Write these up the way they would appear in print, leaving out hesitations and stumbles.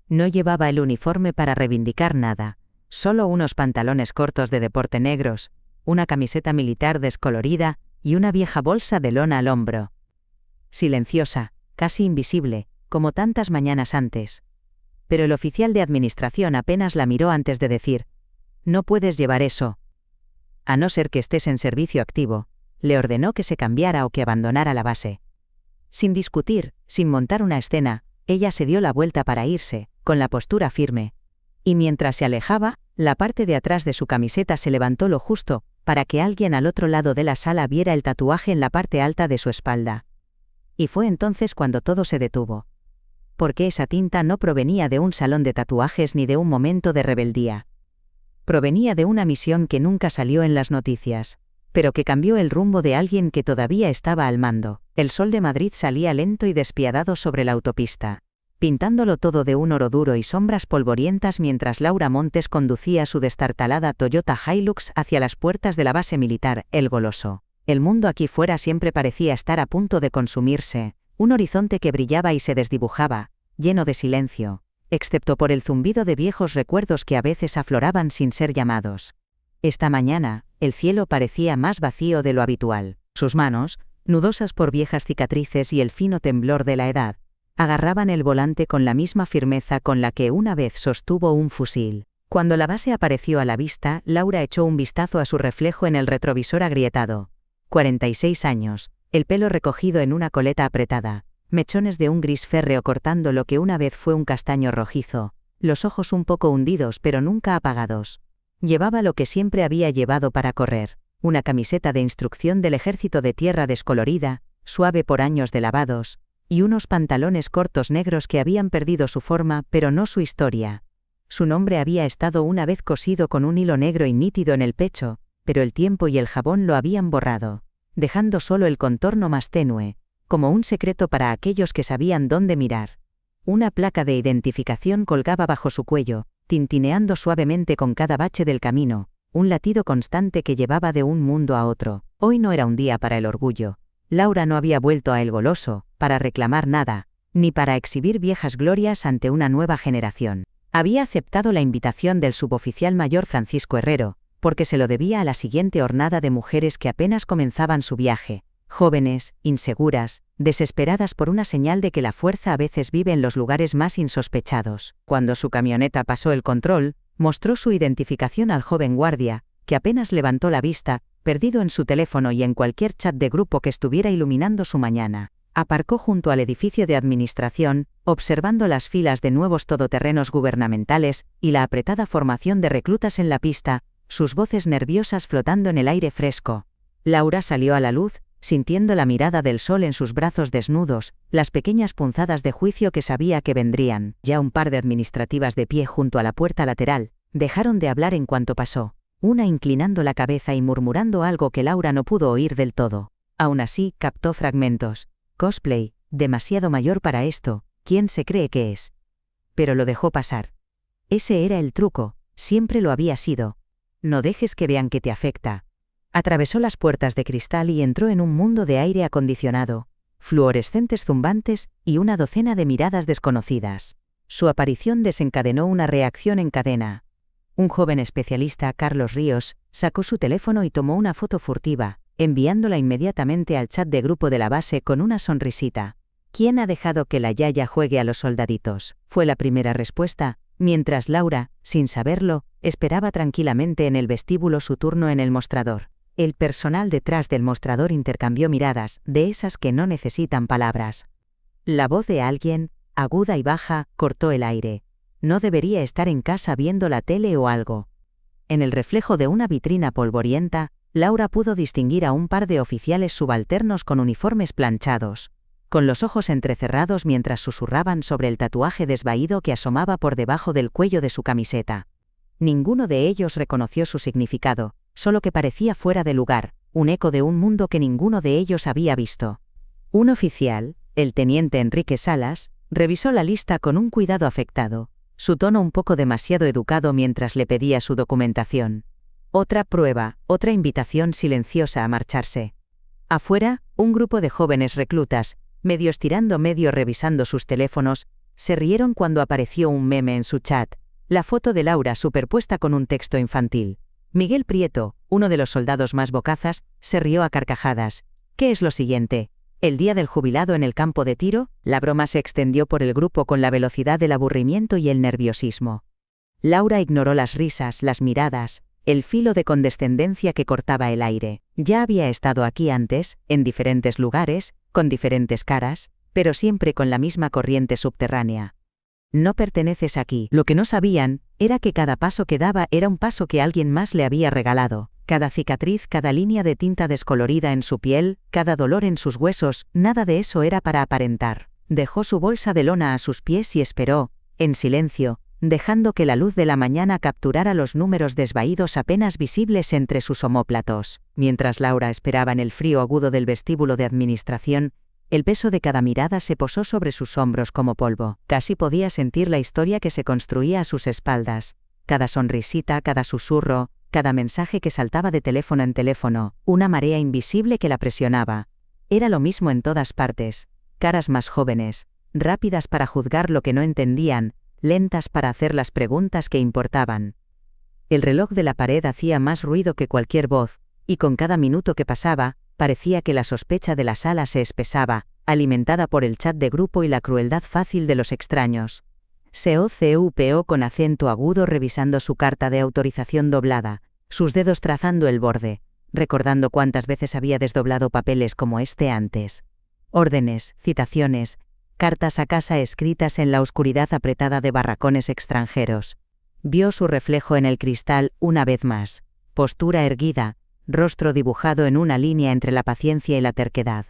No llevaba el uniforme para reivindicar nada, solo unos pantalones cortos de deporte negros, una camiseta militar descolorida y una vieja bolsa de lona al hombro. Silenciosa, casi invisible, como tantas mañanas antes. Pero el oficial de administración apenas la miró antes de decir: «No puedes llevar eso. A no ser que estés en servicio activo», le ordenó que se cambiara o que abandonara la base. Sin discutir, sin montar una escena, ella se dio la vuelta para irse, con la postura firme. Y mientras se alejaba, la parte de atrás de su camiseta se levantó lo justo, para que alguien al otro lado de la sala viera el tatuaje en la parte alta de su espalda. Y fue entonces cuando todo se detuvo. Porque esa tinta no provenía de un salón de tatuajes ni de un momento de rebeldía. Provenía de una misión que nunca salió en las noticias, pero que cambió el rumbo de alguien que todavía estaba al mando. El sol de Madrid salía lento y despiadado sobre la autopista, pintándolo todo de un oro duro y sombras polvorientas mientras Laura Montes conducía su destartalada Toyota Hilux hacia las puertas de la base militar, El Goloso. El mundo aquí fuera siempre parecía estar a punto de consumirse, un horizonte que brillaba y se desdibujaba, lleno de silencio, excepto por el zumbido de viejos recuerdos que a veces afloraban sin ser llamados. Esta mañana, el cielo parecía más vacío de lo habitual. Sus manos, nudosas por viejas cicatrices y el fino temblor de la edad, agarraban el volante con la misma firmeza con la que una vez sostuvo un fusil. Cuando la base apareció a la vista, Laura echó un vistazo a su reflejo en el retrovisor agrietado. 46 años, el pelo recogido en una coleta apretada, mechones de un gris férreo cortando lo que una vez fue un castaño rojizo, los ojos un poco hundidos pero nunca apagados. Llevaba lo que siempre había llevado para correr, una camiseta de instrucción del ejército de tierra descolorida, suave por años de lavados, y unos pantalones cortos negros que habían perdido su forma pero no su historia. Su nombre había estado una vez cosido con un hilo negro y nítido en el pecho, pero el tiempo y el jabón lo habían borrado, dejando solo el contorno más tenue, como un secreto para aquellos que sabían dónde mirar. Una placa de identificación colgaba bajo su cuello, tintineando suavemente con cada bache del camino, un latido constante que llevaba de un mundo a otro. Hoy no era un día para el orgullo. Laura no había vuelto a El Goloso, para reclamar nada, ni para exhibir viejas glorias ante una nueva generación. Había aceptado la invitación del suboficial mayor Francisco Herrero, porque se lo debía a la siguiente hornada de mujeres que apenas comenzaban su viaje, jóvenes, inseguras, desesperadas por una señal de que la fuerza a veces vive en los lugares más insospechados. Cuando su camioneta pasó el control, mostró su identificación al joven guardia, que apenas levantó la vista, perdido en su teléfono y en cualquier chat de grupo que estuviera iluminando su mañana. Aparcó junto al edificio de administración, observando las filas de nuevos todoterrenos gubernamentales y la apretada formación de reclutas en la pista, sus voces nerviosas flotando en el aire fresco. Laura salió a la luz, sintiendo la mirada del sol en sus brazos desnudos, las pequeñas punzadas de juicio que sabía que vendrían. Ya un par de administrativas de pie junto a la puerta lateral, dejaron de hablar en cuanto pasó, una inclinando la cabeza y murmurando algo que Laura no pudo oír del todo. Aún así, captó fragmentos. Cosplay, demasiado mayor para esto, ¿quién se cree que es? Pero lo dejó pasar. Ese era el truco, siempre lo había sido. No dejes que vean que te afecta. Atravesó las puertas de cristal y entró en un mundo de aire acondicionado, fluorescentes zumbantes y una docena de miradas desconocidas. Su aparición desencadenó una reacción en cadena. Un joven especialista, Carlos Ríos, sacó su teléfono y tomó una foto furtiva, enviándola inmediatamente al chat de grupo de la base con una sonrisita. ¿Quién ha dejado que la yaya juegue a los soldaditos?, fue la primera respuesta, mientras Laura, sin saberlo, esperaba tranquilamente en el vestíbulo su turno en el mostrador. El personal detrás del mostrador intercambió miradas, de esas que no necesitan palabras. La voz de alguien, aguda y baja, cortó el aire. No debería estar en casa viendo la tele o algo. En el reflejo de una vitrina polvorienta, Laura pudo distinguir a un par de oficiales subalternos con uniformes planchados, con los ojos entrecerrados mientras susurraban sobre el tatuaje desvaído que asomaba por debajo del cuello de su camiseta. Ninguno de ellos reconoció su significado, solo que parecía fuera de lugar, un eco de un mundo que ninguno de ellos había visto. Un oficial, el teniente Enrique Salas, revisó la lista con un cuidado afectado, su tono un poco demasiado educado mientras le pedía su documentación. Otra prueba, otra invitación silenciosa a marcharse. Afuera, un grupo de jóvenes reclutas, medio estirando medio revisando sus teléfonos, Se rieron cuando apareció un meme en su chat, la foto de Laura superpuesta con un texto infantil. Miguel Prieto, uno de los soldados más bocazas, se rió a carcajadas. ¿Qué es lo siguiente? ¿El día del jubilado en el campo de tiro? La broma se extendió por el grupo con la velocidad del aburrimiento y el nerviosismo. Laura ignoró las risas, las miradas, el filo de condescendencia que cortaba el aire. Ya había estado aquí antes, en diferentes lugares, con diferentes caras, pero siempre con la misma corriente subterránea. No perteneces aquí. Lo que no sabían era que cada paso que daba era un paso que alguien más le había regalado. Cada cicatriz, cada línea de tinta descolorida en su piel, cada dolor en sus huesos, nada de eso era para aparentar. Dejó su bolsa de lona a sus pies y esperó, en silencio, dejando que la luz de la mañana capturara los números desvaídos apenas visibles entre sus omóplatos. Mientras Laura esperaba en el frío agudo del vestíbulo de administración, el peso de cada mirada se posó sobre sus hombros como polvo. Casi podía sentir la historia que se construía a sus espaldas. Cada sonrisita, cada susurro, cada mensaje que saltaba de teléfono en teléfono, una marea invisible que la presionaba. Era lo mismo en todas partes. Caras más jóvenes, rápidas para juzgar lo que no entendían, lentas para hacer las preguntas que importaban. El reloj de la pared hacía más ruido que cualquier voz, y con cada minuto que pasaba, parecía que la sospecha de la sala se espesaba, alimentada por el chat de grupo y la crueldad fácil de los extraños. COCUPO con acento agudo revisando su carta de autorización doblada, sus dedos trazando el borde, recordando cuántas veces había desdoblado papeles como este antes. Órdenes, citaciones, cartas a casa escritas en la oscuridad apretada de barracones extranjeros. Vio su reflejo en el cristal una vez más, postura erguida, rostro dibujado en una línea entre la paciencia y la terquedad.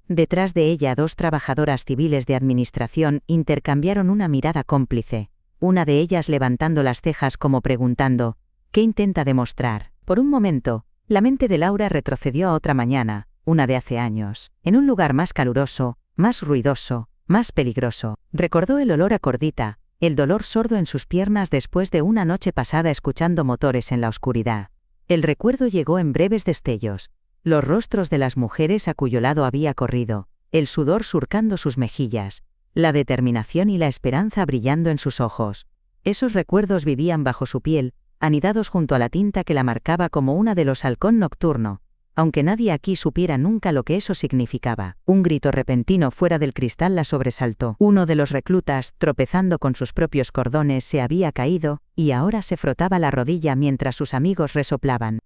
Detrás de ella 2 trabajadoras civiles de administración intercambiaron una mirada cómplice, una de ellas levantando las cejas como preguntando, ¿qué intenta demostrar? Por un momento, la mente de Laura retrocedió a otra mañana, una de hace años, en un lugar más caluroso, más ruidoso, más peligroso. Recordó el olor a cordita, el dolor sordo en sus piernas después de una noche pasada escuchando motores en la oscuridad. El recuerdo llegó en breves destellos, los rostros de las mujeres a cuyo lado había corrido, el sudor surcando sus mejillas, la determinación y la esperanza brillando en sus ojos. Esos recuerdos vivían bajo su piel, anidados junto a la tinta que la marcaba como una de los halcón nocturno, aunque nadie aquí supiera nunca lo que eso significaba. Un grito repentino fuera del cristal la sobresaltó. Uno de los reclutas, tropezando con sus propios cordones, se había caído, y ahora se frotaba la rodilla mientras sus amigos resoplaban.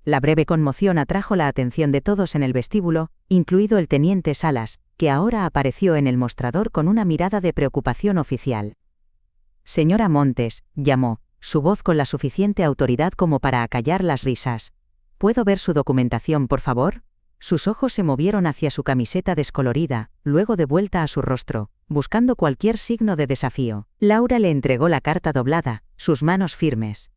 La breve conmoción atrajo la atención de todos en el vestíbulo, incluido el teniente Salas, que ahora apareció en el mostrador con una mirada de preocupación oficial. «Señora Montes», llamó, su voz con la suficiente autoridad como para acallar las risas. «¿Puedo ver su documentación, por favor?» Sus ojos se movieron hacia su camiseta descolorida, luego de vuelta a su rostro, buscando cualquier signo de desafío. Laura le entregó la carta doblada, sus manos firmes.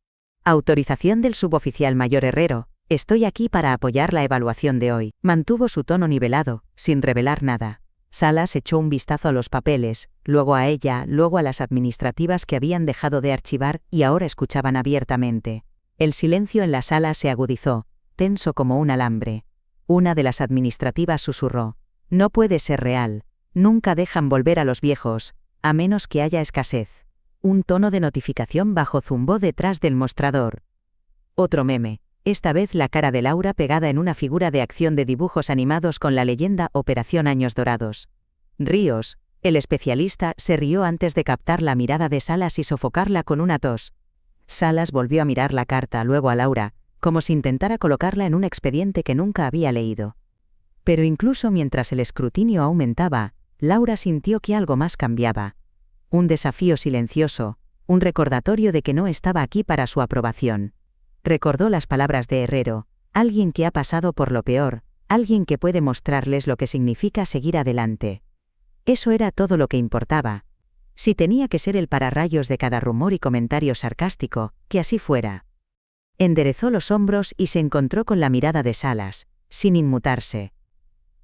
«Autorización del suboficial mayor Herrero, estoy aquí para apoyar la evaluación de hoy». Mantuvo su tono nivelado, sin revelar nada. Salas echó un vistazo a los papeles, luego a ella, luego a las administrativas que habían dejado de archivar y ahora escuchaban abiertamente. El silencio en la sala se agudizó, tenso como un alambre. Una de las administrativas susurró: «No puede ser real. Nunca dejan volver a los viejos, a menos que haya escasez». Un tono de notificación bajo zumbó detrás del mostrador. Otro meme, esta vez la cara de Laura pegada en una figura de acción de dibujos animados con la leyenda Operación Años Dorados. Ríos, el especialista, se rió antes de captar la mirada de Salas y sofocarla con una tos. Salas volvió a mirar la carta, luego a Laura, como si intentara colocarla en un expediente que nunca había leído. Pero incluso mientras el escrutinio aumentaba, Laura sintió que algo más cambiaba. Un desafío silencioso, un recordatorio de que no estaba aquí para su aprobación. Recordó las palabras de Herrero: alguien que ha pasado por lo peor, alguien que puede mostrarles lo que significa seguir adelante. Eso era todo lo que importaba. Si tenía que ser el pararrayos de cada rumor y comentario sarcástico, que así fuera. Enderezó los hombros y se encontró con la mirada de Salas, sin inmutarse.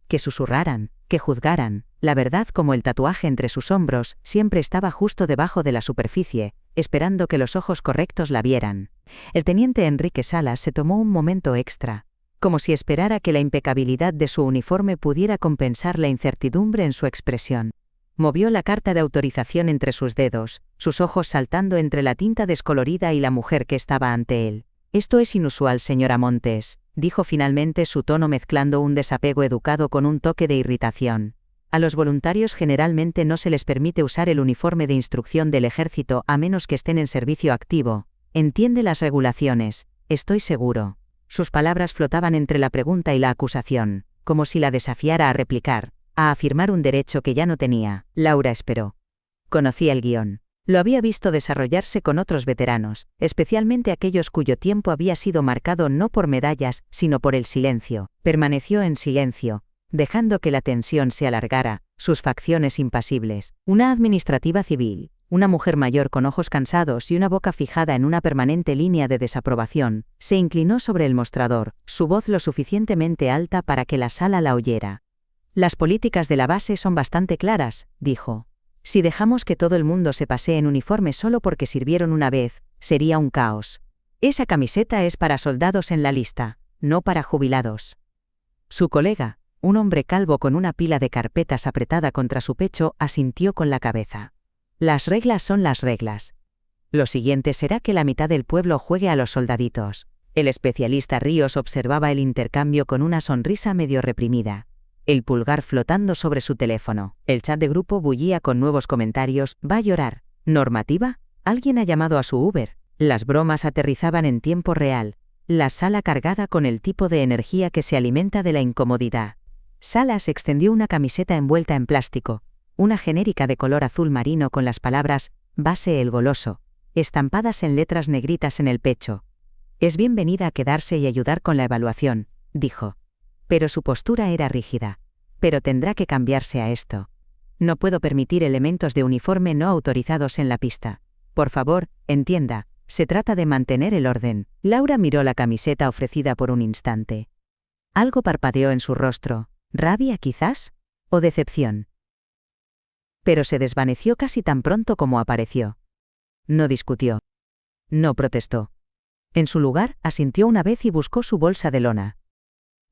Que susurraran, que juzgaran, la verdad como el tatuaje entre sus hombros siempre estaba justo debajo de la superficie, esperando que los ojos correctos la vieran. El teniente Enrique Salas se tomó un momento extra, como si esperara que la impecabilidad de su uniforme pudiera compensar la incertidumbre en su expresión. Movió la carta de autorización entre sus dedos, sus ojos saltando entre la tinta descolorida y la mujer que estaba ante él. «Esto es inusual, señora Montes», dijo finalmente, su tono mezclando un desapego educado con un toque de irritación. «A los voluntarios generalmente no se les permite usar el uniforme de instrucción del ejército a menos que estén en servicio activo. Entiende las regulaciones, estoy seguro». Sus palabras flotaban entre la pregunta y la acusación, como si la desafiara a replicar, a afirmar un derecho que ya no tenía. Laura esperó. Conocía el guión. Lo había visto desarrollarse con otros veteranos, especialmente aquellos cuyo tiempo había sido marcado no por medallas, sino por el silencio. Permaneció en silencio, dejando que la tensión se alargara, sus facciones impasibles. Una administrativa civil, una mujer mayor con ojos cansados y una boca fijada en una permanente línea de desaprobación, se inclinó sobre el mostrador, su voz lo suficientemente alta para que la sala la oyera. «Las políticas de la base son bastante claras», dijo. «Si dejamos que todo el mundo se pasee en uniforme solo porque sirvieron una vez, sería un caos. Esa camiseta es para soldados en la lista, no para jubilados». Su colega, un hombre calvo con una pila de carpetas apretada contra su pecho, asintió con la cabeza. «Las reglas son las reglas. Lo siguiente será que la mitad del pueblo juegue a los soldaditos». El especialista Ríos observaba el intercambio con una sonrisa medio reprimida, el pulgar flotando sobre su teléfono. El chat de grupo bullía con nuevos comentarios. «¿Va a llorar? ¿Normativa? ¿Alguien ha llamado a su Uber?». Las bromas aterrizaban en tiempo real, la sala cargada con el tipo de energía que se alimenta de la incomodidad. Salas extendió una camiseta envuelta en plástico, una genérica de color azul marino con las palabras «Base el Goloso», estampadas en letras negritas en el pecho. «Es bienvenida a quedarse y ayudar con la evaluación», dijo. Pero su postura era rígida. «Pero tendrá que cambiarse a esto. No puedo permitir elementos de uniforme no autorizados en la pista. Por favor, entienda, se trata de mantener el orden». Laura miró la camiseta ofrecida por un instante. Algo parpadeó en su rostro, rabia quizás, o decepción. Pero se desvaneció casi tan pronto como apareció. No discutió. No protestó. En su lugar, asintió una vez y buscó su bolsa de lona.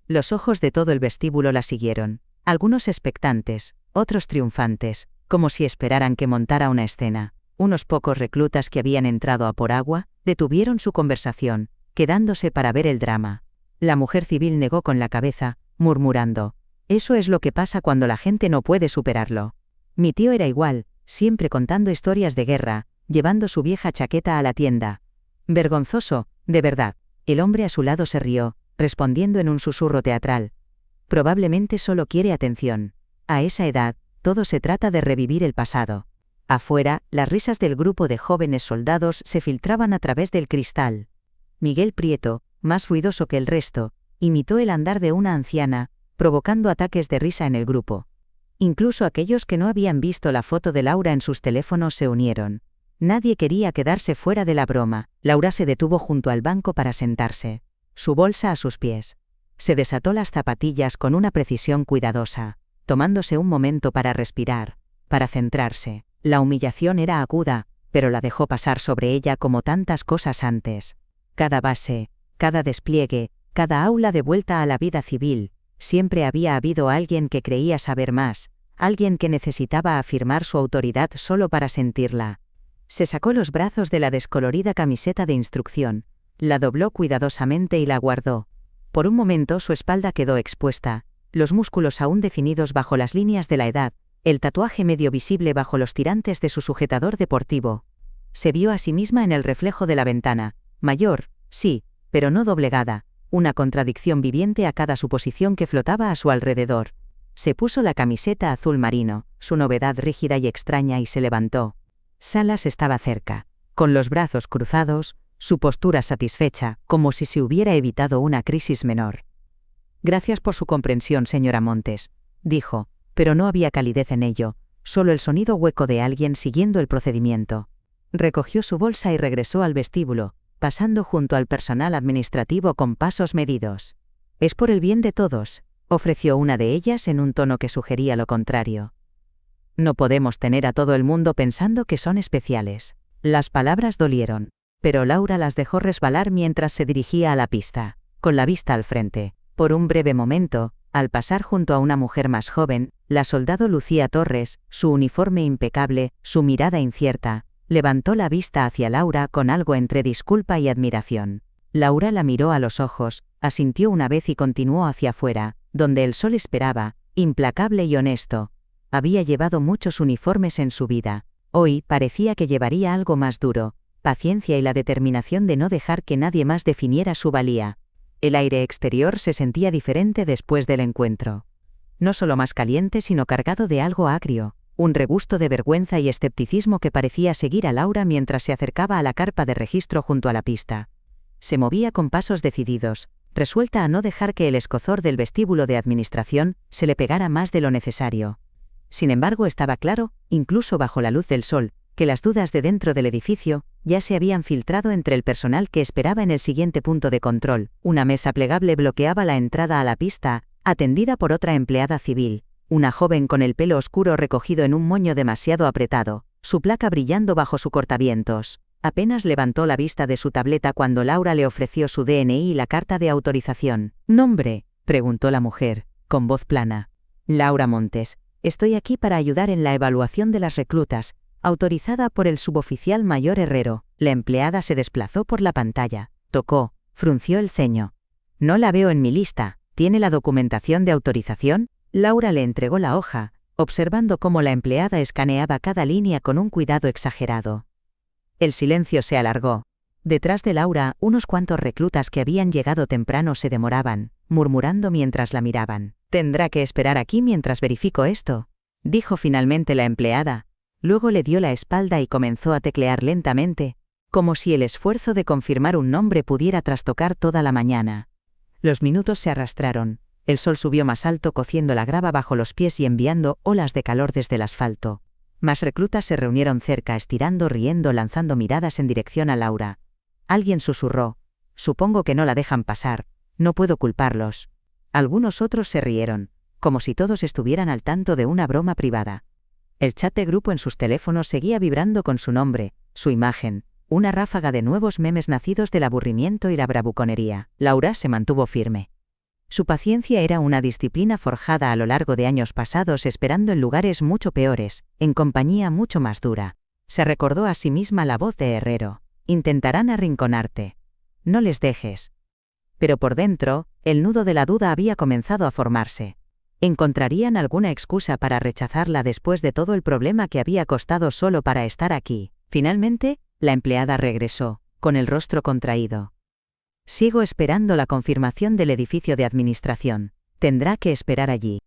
Los ojos de todo el vestíbulo la siguieron, algunos expectantes, otros triunfantes, como si esperaran que montara una escena. Unos pocos reclutas que habían entrado a por agua, detuvieron su conversación, quedándose para ver el drama. La mujer civil negó con la cabeza, murmurando: «Eso es lo que pasa cuando la gente no puede superarlo. Mi tío era igual, siempre contando historias de guerra, llevando su vieja chaqueta a la tienda. Vergonzoso, de verdad». El hombre a su lado se rió, respondiendo en un susurro teatral. «Probablemente solo quiere atención. A esa edad, todo se trata de revivir el pasado». Afuera, las risas del grupo de jóvenes soldados se filtraban a través del cristal. Miguel Prieto, más ruidoso que el resto, imitó el andar de una anciana, provocando ataques de risa en el grupo. Incluso aquellos que no habían visto la foto de Laura en sus teléfonos se unieron. Nadie quería quedarse fuera de la broma. Laura se detuvo junto al banco para sentarse, su bolsa a sus pies. Se desató las zapatillas con una precisión cuidadosa, tomándose un momento para respirar, para centrarse. La humillación era aguda, pero la dejó pasar sobre ella como tantas cosas antes. Cada base, cada despliegue, cada aula de vuelta a la vida civil, siempre había habido alguien que creía saber más, alguien que necesitaba afirmar su autoridad solo para sentirla. Se sacó los brazos de la descolorida camiseta de instrucción, la dobló cuidadosamente y la guardó. Por un momento su espalda quedó expuesta, los músculos aún definidos bajo las líneas de la edad, el tatuaje medio visible bajo los tirantes de su sujetador deportivo. Se vio a sí misma en el reflejo de la ventana, mayor, sí, pero no doblegada, una contradicción viviente a cada suposición que flotaba a su alrededor. Se puso la camiseta azul marino, su novedad rígida y extraña, y se levantó. Salas estaba cerca, con los brazos cruzados, su postura satisfecha, como si se hubiera evitado una crisis menor. «Gracias por su comprensión, señora Montes», dijo, pero no había calidez en ello, solo el sonido hueco de alguien siguiendo el procedimiento. Recogió su bolsa y regresó al vestíbulo, pasando junto al personal administrativo con pasos medidos. «Es por el bien de todos», ofreció una de ellas en un tono que sugería lo contrario. «No podemos tener a todo el mundo pensando que son especiales». Las palabras dolieron, pero Laura las dejó resbalar mientras se dirigía a la pista, con la vista al frente. Por un breve momento, al pasar junto a una mujer más joven, La soldado Lucía Torres, su uniforme impecable, su mirada incierta, levantó la vista hacia Laura con algo entre disculpa y admiración. Laura la miró a los ojos, asintió una vez y continuó hacia afuera, donde el sol esperaba, implacable y honesto. Había llevado muchos uniformes en su vida. Hoy parecía que llevaría algo más duro, paciencia y la determinación de no dejar que nadie más definiera su valía. El aire exterior se sentía diferente después del encuentro. No solo más caliente, sino cargado de algo agrio, un regusto de vergüenza y escepticismo que parecía seguir a Laura mientras se acercaba a la carpa de registro junto a la pista. Se movía con pasos decididos, resuelta a no dejar que el escozor del vestíbulo de administración se le pegara más de lo necesario. Sin embargo, estaba claro, incluso bajo la luz del sol, que las dudas de dentro del edificio ya se habían filtrado entre el personal que esperaba en el siguiente punto de control. Una mesa plegable bloqueaba la entrada a la pista, atendida por otra empleada civil, una joven con el pelo oscuro recogido en un moño demasiado apretado, su placa brillando bajo su cortavientos. Apenas levantó la vista de su tableta cuando Laura le ofreció su DNI y la carta de autorización. «¿Nombre?», preguntó la mujer, con voz plana. «Laura Montes. Estoy aquí para ayudar en la evaluación de las reclutas, autorizada por el suboficial mayor Herrero». La empleada se desplazó por la pantalla, tocó, frunció el ceño. «No la veo en mi lista. ¿Tiene la documentación de autorización?». Laura le entregó la hoja, observando cómo la empleada escaneaba cada línea con un cuidado exagerado. El silencio se alargó. Detrás de Laura, unos cuantos reclutas que habían llegado temprano se demoraban, murmurando mientras la miraban. «Tendrá que esperar aquí mientras verifico esto», dijo finalmente la empleada. Luego le dio la espalda y comenzó a teclear lentamente, como si el esfuerzo de confirmar un nombre pudiera trastocar toda la mañana. Los minutos se arrastraron. El sol subió más alto, cociendo la grava bajo los pies y enviando olas de calor desde el asfalto. Más reclutas se reunieron cerca, estirando, riendo, lanzando miradas en dirección a Laura. Alguien susurró: «Supongo que no la dejan pasar, no puedo culparlos». Algunos otros se rieron, como si todos estuvieran al tanto de una broma privada. El chat de grupo en sus teléfonos seguía vibrando con su nombre, su imagen, una ráfaga de nuevos memes nacidos del aburrimiento y la bravuconería. Laura se mantuvo firme. Su paciencia era una disciplina forjada a lo largo de años pasados esperando en lugares mucho peores, en compañía mucho más dura. Se recordó a sí misma la voz de Herrero: «Intentarán arrinconarte. No les dejes». Pero por dentro, el nudo de la duda había comenzado a formarse. ¿Encontrarían alguna excusa para rechazarla después de todo el problema que había costado solo para estar aquí? Finalmente, la empleada regresó, con el rostro contraído. «Sigo esperando la confirmación del edificio de administración. Tendrá que esperar allí».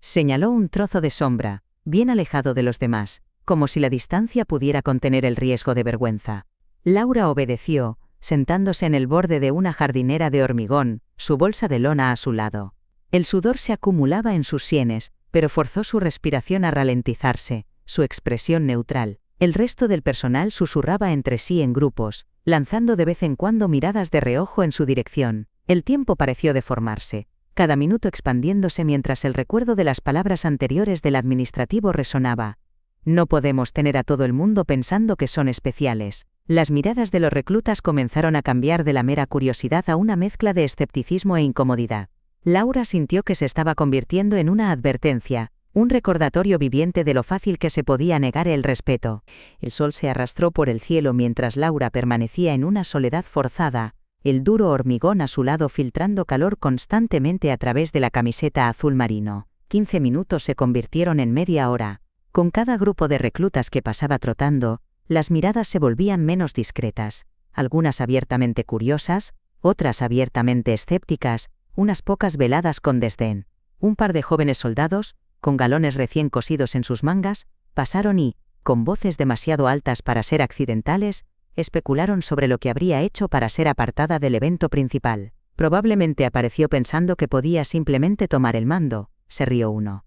Señaló un trozo de sombra, bien alejado de los demás, como si la distancia pudiera contener el riesgo de vergüenza. Laura obedeció, sentándose en el borde de una jardinera de hormigón, su bolsa de lona a su lado. El sudor se acumulaba en sus sienes, pero forzó su respiración a ralentizarse, su expresión neutral. El resto del personal susurraba entre sí en grupos, lanzando de vez en cuando miradas de reojo en su dirección. El tiempo pareció deformarse, cada minuto expandiéndose mientras el recuerdo de las palabras anteriores del administrativo resonaba. «No podemos tener a todo el mundo pensando que son especiales». Las miradas de los reclutas comenzaron a cambiar de la mera curiosidad a una mezcla de escepticismo e incomodidad. Laura sintió que se estaba convirtiendo en una advertencia, un recordatorio viviente de lo fácil que se podía negar el respeto. El sol se arrastró por el cielo mientras Laura permanecía en una soledad forzada, el duro hormigón a su lado filtrando calor constantemente a través de la camiseta azul marino. 15 minutos se convirtieron en media hora. Con cada grupo de reclutas que pasaba trotando, las miradas se volvían menos discretas, algunas abiertamente curiosas, otras abiertamente escépticas, unas pocas veladas con desdén. Un par de jóvenes soldados, con galones recién cosidos en sus mangas, pasaron y, con voces demasiado altas para ser accidentales, especularon sobre lo que habría hecho para ser apartada del evento principal. Probablemente apareció pensando que podía simplemente tomar el mando, se rió uno.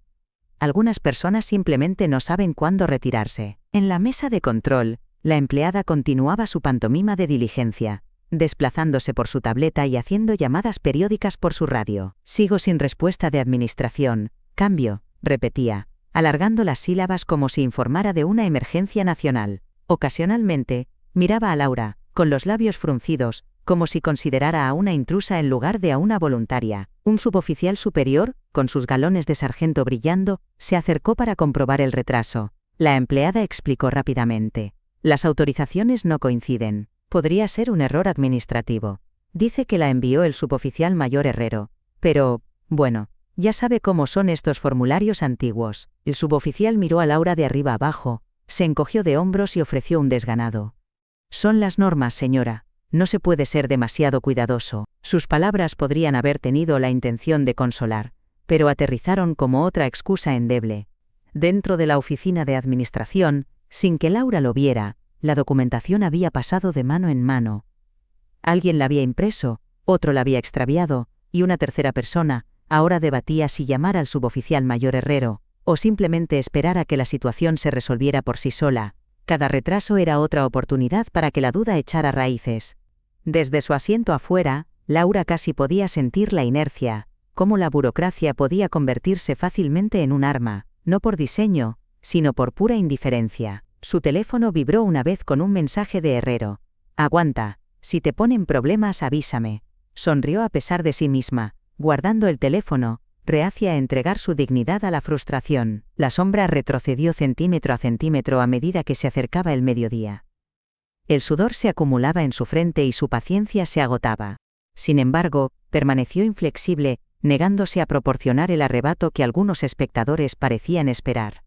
Algunas personas simplemente no saben cuándo retirarse. En la mesa de control, la empleada continuaba su pantomima de diligencia, desplazándose por su tableta y haciendo llamadas periódicas por su radio. «Sigo sin respuesta de administración. Cambio», repetía, alargando las sílabas como si informara de una emergencia nacional. Ocasionalmente, miraba a Laura, con los labios fruncidos, como si considerara a una intrusa en lugar de a una voluntaria. Un suboficial superior, con sus galones de sargento brillando, se acercó para comprobar el retraso. La empleada explicó rápidamente. Las autorizaciones no coinciden. Podría ser un error administrativo. Dice que la envió el suboficial mayor Herrero. Pero, bueno, ya sabe cómo son estos formularios antiguos. El suboficial miró a Laura de arriba abajo, se encogió de hombros y ofreció un desganado. Son las normas, señora. No se puede ser demasiado cuidadoso. Sus palabras podrían haber tenido la intención de consolar, pero aterrizaron como otra excusa endeble. Dentro de la oficina de administración, sin que Laura lo viera, la documentación había pasado de mano en mano. Alguien la había impreso, otro la había extraviado, y una tercera persona ahora debatía si llamar al suboficial mayor Herrero, o simplemente esperar a que la situación se resolviera por sí sola. Cada retraso era otra oportunidad para que la duda echara raíces. Desde su asiento afuera, Laura casi podía sentir la inercia, cómo la burocracia podía convertirse fácilmente en un arma, no por diseño, sino por pura indiferencia. Su teléfono vibró una vez con un mensaje de Herrero. «Aguanta, si te ponen problemas avísame». Sonrió a pesar de sí misma, guardando el teléfono, reacia a entregar su dignidad a la frustración. La sombra retrocedió centímetro a centímetro a medida que se acercaba el mediodía. El sudor se acumulaba en su frente y su paciencia se agotaba. Sin embargo, permaneció inflexible, negándose a proporcionar el arrebato que algunos espectadores parecían esperar.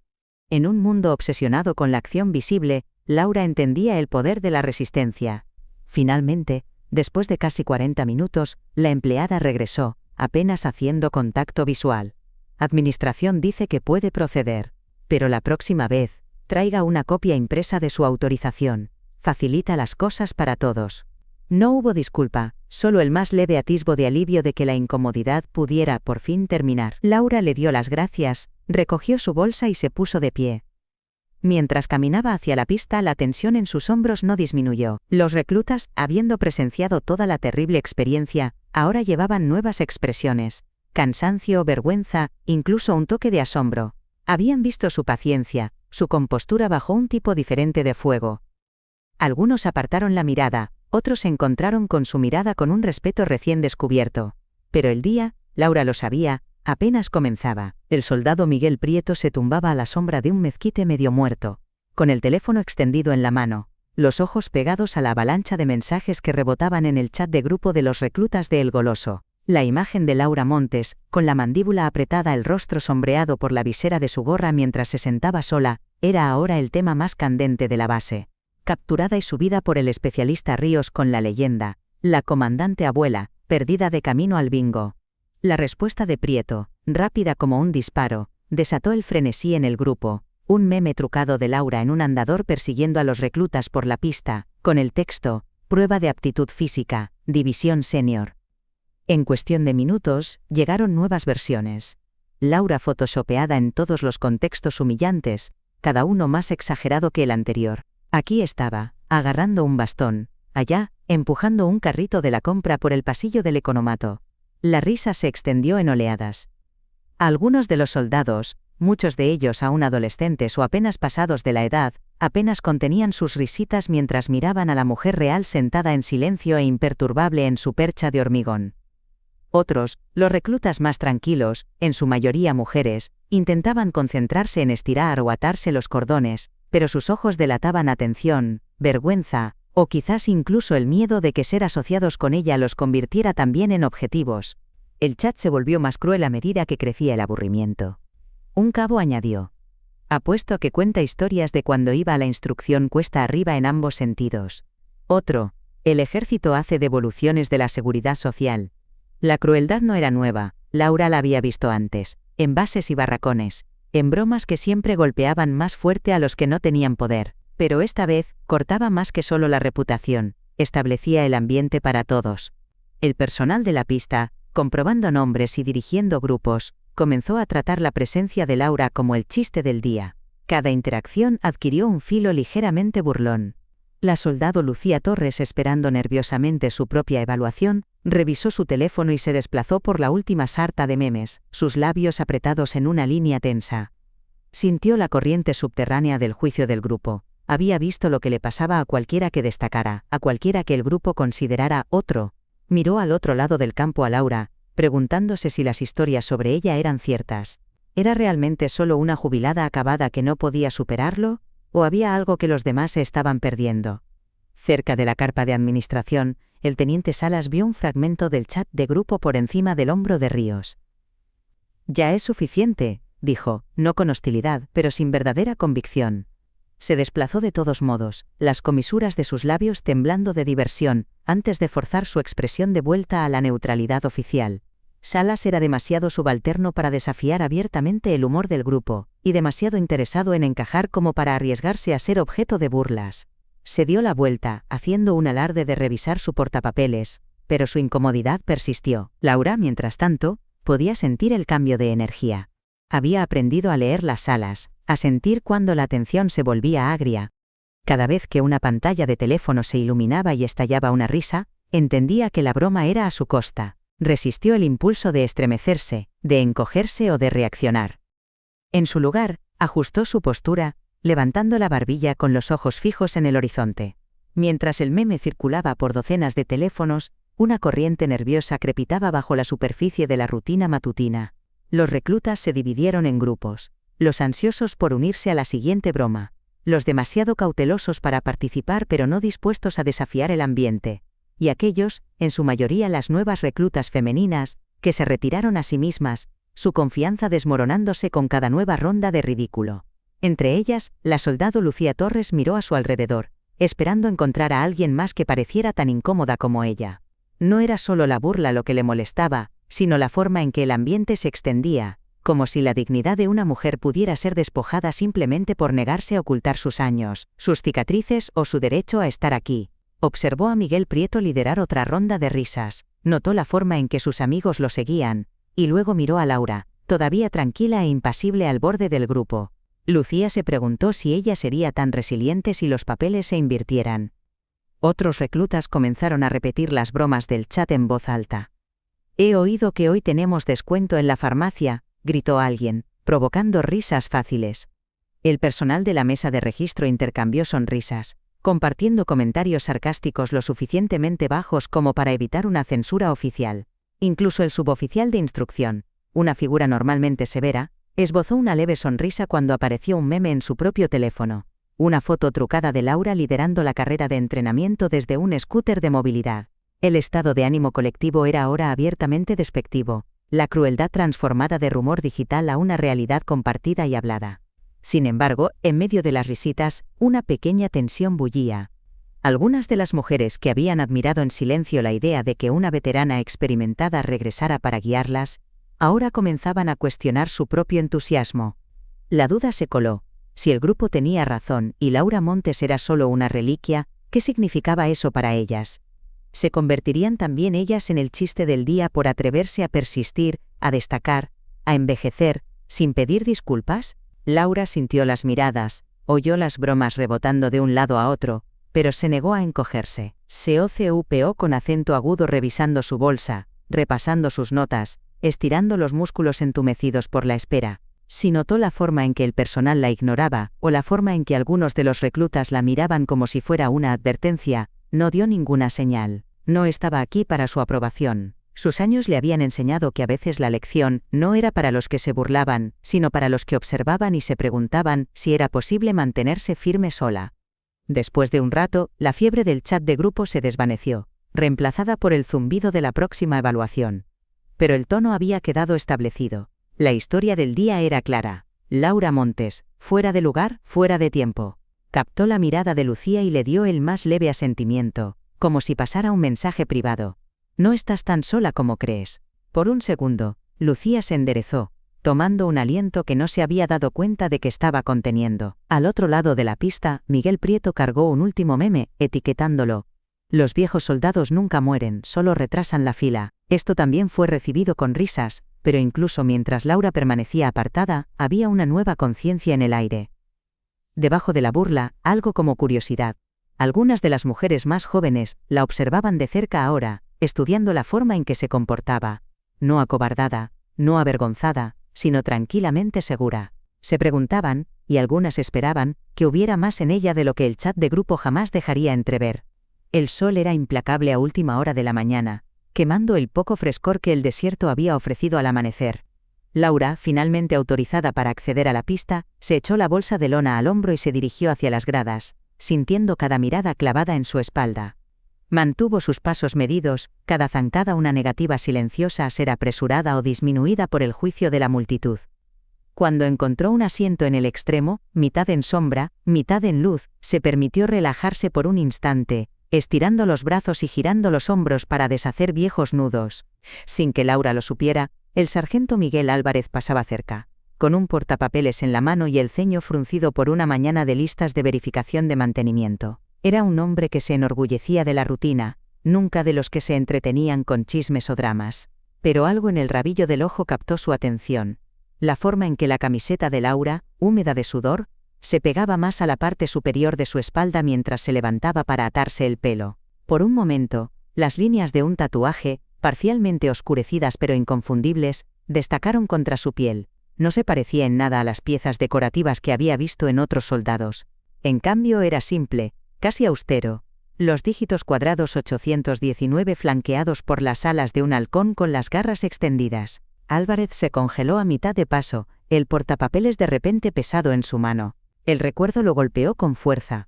En un mundo obsesionado con la acción visible, Laura entendía el poder de la resistencia. Finalmente, después de casi 40 minutos, la empleada regresó, apenas haciendo contacto visual. Administración dice que puede proceder, pero la próxima vez, traiga una copia impresa de su autorización. Facilita las cosas para todos. No hubo disculpa, solo el más leve atisbo de alivio de que la incomodidad pudiera por fin terminar. Laura le dio las gracias, recogió su bolsa y se puso de pie. Mientras caminaba hacia la pista, la tensión en sus hombros no disminuyó. Los reclutas, habiendo presenciado toda la terrible experiencia, ahora llevaban nuevas expresiones: cansancio, vergüenza, incluso un toque de asombro. Habían visto su paciencia, su compostura bajo un tipo diferente de fuego. Algunos apartaron la mirada, otros se encontraron con su mirada con un respeto recién descubierto. Pero el día, Laura lo sabía, apenas comenzaba. El soldado Miguel Prieto se tumbaba a la sombra de un mezquite medio muerto, con el teléfono extendido en la mano, los ojos pegados a la avalancha de mensajes que rebotaban en el chat de grupo de los reclutas de El Goloso. La imagen de Laura Montes, con la mandíbula apretada, el rostro sombreado por la visera de su gorra mientras se sentaba sola, era ahora el tema más candente de la base. Capturada y subida por el especialista Ríos con la leyenda: la comandante abuela, perdida de camino al bingo. La respuesta de Prieto, rápida como un disparo, desató el frenesí en el grupo. Un meme trucado de Laura en un andador persiguiendo a los reclutas por la pista, con el texto: prueba de aptitud física, división senior. En cuestión de minutos, llegaron nuevas versiones. Laura photoshopeada en todos los contextos humillantes, cada uno más exagerado que el anterior. Aquí estaba, agarrando un bastón, allá, empujando un carrito de la compra por el pasillo del economato. La risa se extendió en oleadas. Algunos de los soldados, muchos de ellos aún adolescentes o apenas pasados de la edad, apenas contenían sus risitas mientras miraban a la mujer real sentada en silencio e imperturbable en su percha de hormigón. Otros, los reclutas más tranquilos, en su mayoría mujeres, intentaban concentrarse en estirar o atarse los cordones, pero sus ojos delataban atención, vergüenza, o quizás incluso el miedo de que ser asociados con ella los convirtiera también en objetivos. El chat se volvió más cruel a medida que crecía el aburrimiento. Un cabo añadió: apuesto a que cuenta historias de cuando iba a la instrucción cuesta arriba en ambos sentidos. Otro: el ejército hace devoluciones de la seguridad social. La crueldad no era nueva, Laura la había visto antes, en bases y barracones, en bromas que siempre golpeaban más fuerte a los que no tenían poder, pero esta vez cortaba más que solo la reputación, establecía el ambiente para todos. El personal de la pista, comprobando nombres y dirigiendo grupos, comenzó a tratar la presencia de Laura como el chiste del día. Cada interacción adquirió un filo ligeramente burlón. La soldado Lucía Torres, esperando nerviosamente su propia evaluación, revisó su teléfono y se desplazó por la última sarta de memes, sus labios apretados en una línea tensa. Sintió la corriente subterránea del juicio del grupo, Había visto lo que le pasaba a cualquiera que destacara, a cualquiera que el grupo considerara otro. Miró al otro lado del campo a Laura, preguntándose si las historias sobre ella eran ciertas. ¿Era realmente solo una jubilada acabada que no podía superarlo? ¿O había algo que los demás se estaban perdiendo? Cerca de la carpa de administración, el teniente Salas vio un fragmento del chat de grupo por encima del hombro de Ríos. «Ya es suficiente», dijo, no con hostilidad, pero sin verdadera convicción. Se desplazó de todos modos, las comisuras de sus labios temblando de diversión, antes de forzar su expresión de vuelta a la neutralidad oficial. Salas era demasiado subalterno para desafiar abiertamente el humor del grupo, y demasiado interesado en encajar como para arriesgarse a ser objeto de burlas. Se dio la vuelta, haciendo un alarde de revisar su portapapeles, pero su incomodidad persistió. Laura, mientras tanto, podía sentir el cambio de energía. Había aprendido a leer las salas, a sentir cuando la atención se volvía agria. Cada vez que una pantalla de teléfono se iluminaba y estallaba una risa, entendía que la broma era a su costa. Resistió el impulso de estremecerse, de encogerse o de reaccionar. En su lugar, ajustó su postura, levantando la barbilla con los ojos fijos en el horizonte. Mientras el meme circulaba por docenas de teléfonos, una corriente nerviosa crepitaba bajo la superficie de la rutina matutina. Los reclutas se dividieron en grupos, los ansiosos por unirse a la siguiente broma, los demasiado cautelosos para participar pero no dispuestos a desafiar el ambiente, y aquellos, en su mayoría las nuevas reclutas femeninas, que se retiraron a sí mismas, su confianza desmoronándose con cada nueva ronda de ridículo. Entre ellas, la soldado Lucía Torres miró a su alrededor, esperando encontrar a alguien más que pareciera tan incómoda como ella. No era solo la burla lo que le molestaba, sino la forma en que el ambiente se extendía, como si la dignidad de una mujer pudiera ser despojada simplemente por negarse a ocultar sus años, sus cicatrices o su derecho a estar aquí. Observó a Miguel Prieto liderar otra ronda de risas, notó la forma en que sus amigos lo seguían, y luego miró a Laura, todavía tranquila e impasible al borde del grupo. Lucía se preguntó si ella sería tan resiliente si los papeles se invirtieran. Otros reclutas comenzaron a repetir las bromas del chat en voz alta. «He oído que hoy tenemos descuento en la farmacia», gritó alguien, provocando risas fáciles. El personal de la mesa de registro intercambió sonrisas, compartiendo comentarios sarcásticos lo suficientemente bajos como para evitar una censura oficial. Incluso el suboficial de instrucción, una figura normalmente severa, esbozó una leve sonrisa cuando apareció un meme en su propio teléfono. Una foto trucada de Laura liderando la carrera de entrenamiento desde un scooter de movilidad. El estado de ánimo colectivo era ahora abiertamente despectivo, la crueldad transformada de rumor digital a una realidad compartida y hablada. Sin embargo, en medio de las risitas, una pequeña tensión bullía. Algunas de las mujeres que habían admirado en silencio la idea de que una veterana experimentada regresara para guiarlas, ahora comenzaban a cuestionar su propio entusiasmo. La duda se coló. Si el grupo tenía razón y Laura Montes era solo una reliquia, ¿qué significaba eso para ellas? ¿Se convertirían también ellas en el chiste del día por atreverse a persistir, a destacar, a envejecer, sin pedir disculpas? Laura sintió las miradas, oyó las bromas rebotando de un lado a otro, pero se negó a encogerse. Se ocupeó con acento agudo revisando su bolsa, repasando sus notas, estirando los músculos entumecidos por la espera. Si notó la forma en que el personal la ignoraba, o la forma en que algunos de los reclutas la miraban como si fuera una advertencia, no dio ninguna señal. No estaba aquí para su aprobación. Sus años le habían enseñado que a veces la lección no era para los que se burlaban, sino para los que observaban y se preguntaban si era posible mantenerse firme sola. Después de un rato, la fiebre del chat de grupo se desvaneció, reemplazada por el zumbido de la próxima evaluación. Pero el tono había quedado establecido. La historia del día era clara. Laura Montes, fuera de lugar, fuera de tiempo. Captó la mirada de Lucía y le dio el más leve asentimiento, como si pasara un mensaje privado. No estás tan sola como crees. Por un segundo, Lucía se enderezó, tomando un aliento que no se había dado cuenta de que estaba conteniendo. Al otro lado de la pista, Miguel Prieto cargó un último meme, etiquetándolo. Los viejos soldados nunca mueren, solo retrasan la fila. Esto también fue recibido con risas, pero incluso mientras Laura permanecía apartada, había una nueva conciencia en el aire. Debajo de la burla, algo como curiosidad. Algunas de las mujeres más jóvenes la observaban de cerca ahora, estudiando la forma en que se comportaba. No acobardada, no avergonzada, sino tranquilamente segura. Se preguntaban, y algunas esperaban, que hubiera más en ella de lo que el chat de grupo jamás dejaría entrever. El sol era implacable a última hora de la mañana, quemando el poco frescor que el desierto había ofrecido al amanecer. Laura, finalmente autorizada para acceder a la pista, se echó la bolsa de lona al hombro y se dirigió hacia las gradas, sintiendo cada mirada clavada en su espalda. Mantuvo sus pasos medidos, cada zancada una negativa silenciosa a ser apresurada o disminuida por el juicio de la multitud. Cuando encontró un asiento en el extremo, mitad en sombra, mitad en luz, se permitió relajarse por un instante, estirando los brazos y girando los hombros para deshacer viejos nudos. Sin que Laura lo supiera, el sargento Miguel Álvarez pasaba cerca, con un portapapeles en la mano y el ceño fruncido por una mañana de listas de verificación de mantenimiento. Era un hombre que se enorgullecía de la rutina, nunca de los que se entretenían con chismes o dramas. Pero algo en el rabillo del ojo captó su atención. La forma en que la camiseta de Laura, húmeda de sudor, se pegaba más a la parte superior de su espalda mientras se levantaba para atarse el pelo. Por un momento, las líneas de un tatuaje, parcialmente oscurecidas pero inconfundibles, destacaron contra su piel. No se parecía en nada a las piezas decorativas que había visto en otros soldados. En cambio era simple, casi austero. Los dígitos cuadrados 819 flanqueados por las alas de un halcón con las garras extendidas. Álvarez se congeló a mitad de paso, el portapapeles de repente pesado en su mano. El recuerdo lo golpeó con fuerza.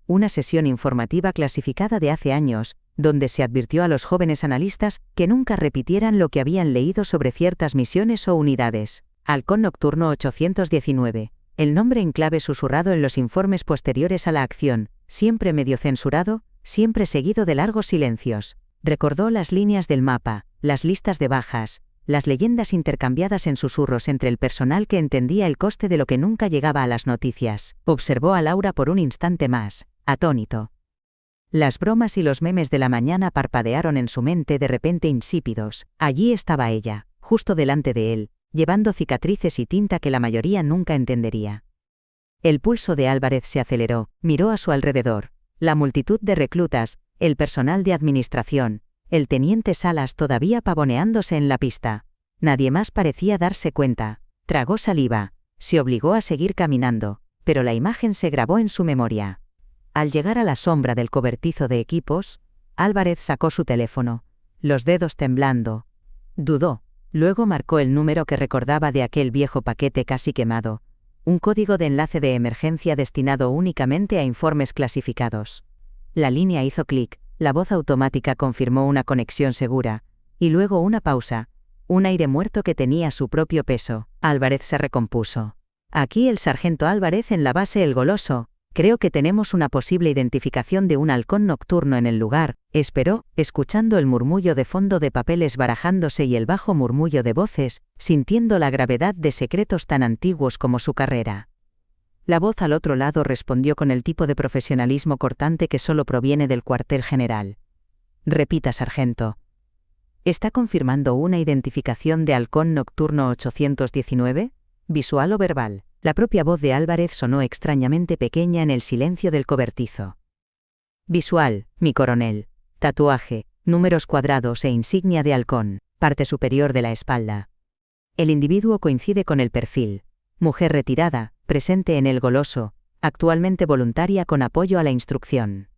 Una sesión informativa clasificada de hace años, donde se advirtió a los jóvenes analistas que nunca repitieran lo que habían leído sobre ciertas misiones o unidades. Halcón Nocturno 819. El nombre en clave susurrado en los informes posteriores a la acción, siempre medio censurado, siempre seguido de largos silencios. Recordó las líneas del mapa, las listas de bajas, las leyendas intercambiadas en susurros entre el personal que entendía el coste de lo que nunca llegaba a las noticias. Observó a Laura por un instante más, atónito. Las bromas y los memes de la mañana parpadearon en su mente de repente insípidos. Allí estaba ella, justo delante de él, llevando cicatrices y tinta que la mayoría nunca entendería. El pulso de Álvarez se aceleró, miró a su alrededor. La multitud de reclutas, el personal de administración, el teniente Salas todavía pavoneándose en la pista. Nadie más parecía darse cuenta. Tragó saliva, se obligó a seguir caminando, pero la imagen se grabó en su memoria. Al llegar a la sombra del cobertizo de equipos, Álvarez sacó su teléfono, los dedos temblando. Dudó, luego marcó el número que recordaba de aquel viejo paquete casi quemado, un código de enlace de emergencia destinado únicamente a informes clasificados. La línea hizo clic. La voz automática confirmó una conexión segura, y luego una pausa, un aire muerto que tenía su propio peso. Álvarez se recompuso. Aquí el sargento Álvarez en la base El Goloso. Creo que tenemos una posible identificación de un halcón nocturno en el lugar, esperó, escuchando el murmullo de fondo de papeles barajándose y el bajo murmullo de voces, sintiendo la gravedad de secretos tan antiguos como su carrera. La voz al otro lado respondió con el tipo de profesionalismo cortante que solo proviene del cuartel general. Repita, sargento. ¿Está confirmando una identificación de halcón nocturno 819? ¿Visual o verbal? La propia voz de Álvarez sonó extrañamente pequeña en el silencio del cobertizo. Visual, mi coronel. Tatuaje, números cuadrados e insignia de halcón, parte superior de la espalda. El individuo coincide con el perfil. Mujer retirada, presente en El Goloso, actualmente voluntaria con apoyo a la instrucción.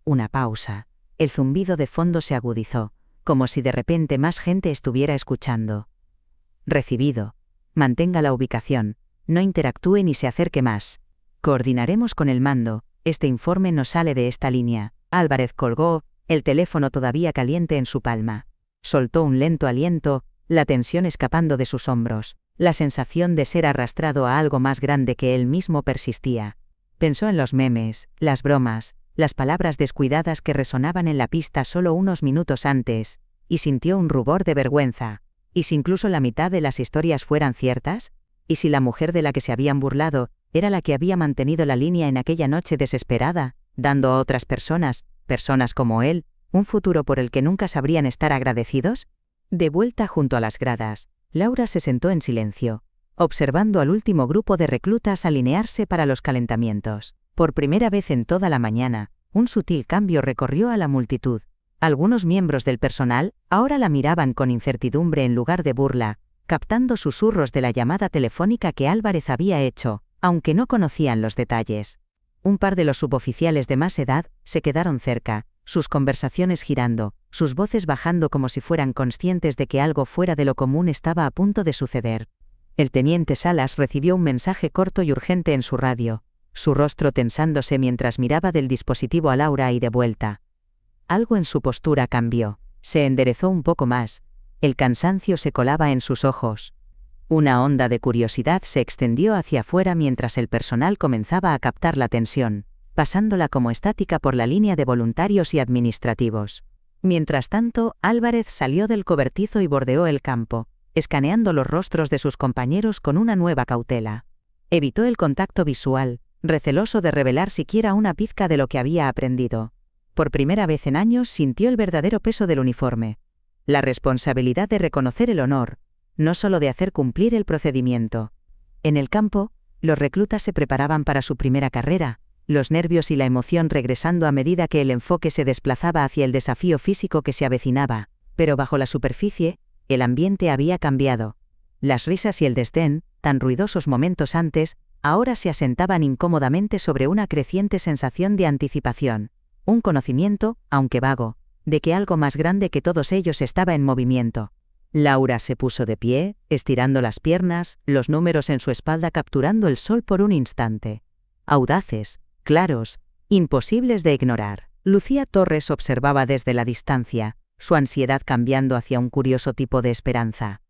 Una pausa. El zumbido de fondo se agudizó, como si de repente más gente estuviera escuchando. Recibido. Mantenga la ubicación, no interactúe ni se acerque más. Coordinaremos con el mando, este informe no sale de esta línea. Álvarez colgó, el teléfono todavía caliente en su palma. Soltó un lento aliento, la tensión escapando de sus hombros. La sensación de ser arrastrado a algo más grande que él mismo persistía. Pensó en los memes, las bromas, las palabras descuidadas que resonaban en la pista solo unos minutos antes, y sintió un rubor de vergüenza. ¿Y si incluso la mitad de las historias fueran ciertas? ¿Y si la mujer de la que se habían burlado era la que había mantenido la línea en aquella noche desesperada, dando a otras personas, personas como él, un futuro por el que nunca sabrían estar agradecidos? De vuelta junto a las gradas, Laura se sentó en silencio, observando al último grupo de reclutas alinearse para los calentamientos. Por primera vez en toda la mañana, un sutil cambio recorrió a la multitud. Algunos miembros del personal ahora la miraban con incertidumbre en lugar de burla, captando susurros de la llamada telefónica que Álvarez había hecho, aunque no conocían los detalles. Un par de los suboficiales de más edad se quedaron cerca, sus conversaciones girando, sus voces bajando como si fueran conscientes de que algo fuera de lo común estaba a punto de suceder. El teniente Salas recibió un mensaje corto y urgente en su radio, su rostro tensándose mientras miraba del dispositivo a Laura y de vuelta. Algo en su postura cambió, se enderezó un poco más, el cansancio se colaba en sus ojos. Una onda de curiosidad se extendió hacia afuera mientras el personal comenzaba a captar la tensión, pasándola como estática por la línea de voluntarios y administrativos. Mientras tanto, Álvarez salió del cobertizo y bordeó el campo, escaneando los rostros de sus compañeros con una nueva cautela. Evitó el contacto visual, receloso de revelar siquiera una pizca de lo que había aprendido. Por primera vez en años sintió el verdadero peso del uniforme. La responsabilidad de reconocer el honor, no solo de hacer cumplir el procedimiento. En el campo, los reclutas se preparaban para su primera carrera, los nervios y la emoción regresando a medida que el enfoque se desplazaba hacia el desafío físico que se avecinaba, pero bajo la superficie, el ambiente había cambiado. Las risas y el desdén, tan ruidosos momentos antes, ahora se asentaban incómodamente sobre una creciente sensación de anticipación, un conocimiento, aunque vago, de que algo más grande que todos ellos estaba en movimiento. Laura se puso de pie, estirando las piernas, los números en su espalda capturando el sol por un instante. Audaces, claros, imposibles de ignorar. Lucía Torres observaba desde la distancia, su ansiedad cambiando hacia un curioso tipo de esperanza.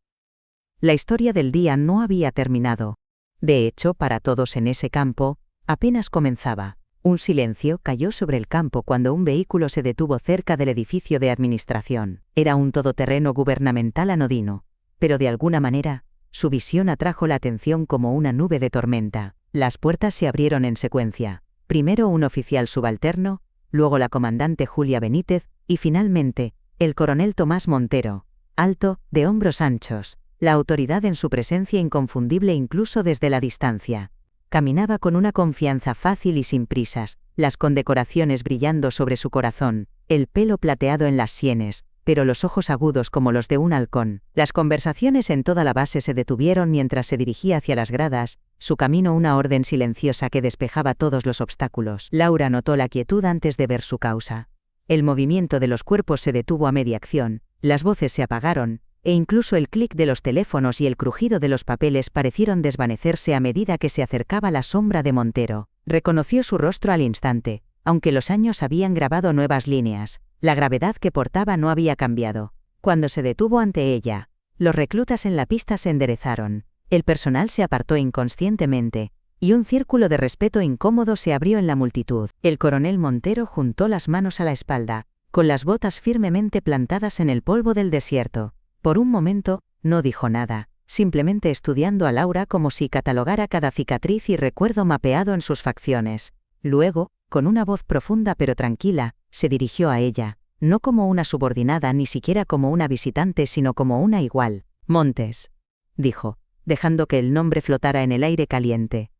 La historia del día no había terminado. De hecho, para todos en ese campo, apenas comenzaba. Un silencio cayó sobre el campo cuando un vehículo se detuvo cerca del edificio de administración. Era un todoterreno gubernamental anodino, pero de alguna manera, su visión atrajo la atención como una nube de tormenta. Las puertas se abrieron en secuencia. Primero un oficial subalterno, luego la comandante Julia Benítez, y finalmente, el coronel Tomás Montero, alto, de hombros anchos, la autoridad en su presencia inconfundible incluso desde la distancia. Caminaba con una confianza fácil y sin prisas, las condecoraciones brillando sobre su corazón, el pelo plateado en las sienes, pero los ojos agudos como los de un halcón. Las conversaciones en toda la base se detuvieron mientras se dirigía hacia las gradas, su camino una orden silenciosa que despejaba todos los obstáculos. Laura notó la quietud antes de ver su causa. El movimiento de los cuerpos se detuvo a media acción, las voces se apagaron, e incluso el clic de los teléfonos y el crujido de los papeles parecieron desvanecerse a medida que se acercaba la sombra de Montero. Reconoció su rostro al instante, aunque los años habían grabado nuevas líneas, la gravedad que portaba no había cambiado. Cuando se detuvo ante ella, los reclutas en la pista se enderezaron, el personal se apartó inconscientemente, y un círculo de respeto incómodo se abrió en la multitud. El coronel Montero juntó las manos a la espalda, con las botas firmemente plantadas en el polvo del desierto. Por un momento, no dijo nada, simplemente estudiando a Laura como si catalogara cada cicatriz y recuerdo mapeado en sus facciones. Luego, con una voz profunda pero tranquila, se dirigió a ella, no como una subordinada ni siquiera como una visitante sino como una igual. Montes, dijo, dejando que el nombre flotara en el aire caliente.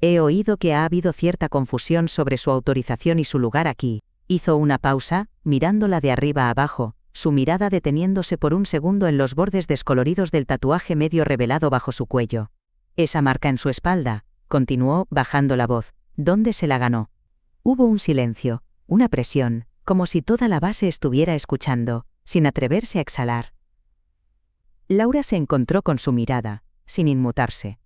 He oído que ha habido cierta confusión sobre su autorización y su lugar aquí. Hizo una pausa, mirándola de arriba a abajo, su mirada deteniéndose por un segundo en los bordes descoloridos del tatuaje medio revelado bajo su cuello. Esa marca en su espalda, continuó, bajando la voz, ¿dónde se la ganó? Hubo un silencio, una presión, como si toda la base estuviera escuchando, sin atreverse a exhalar. Laura se encontró con su mirada, sin inmutarse.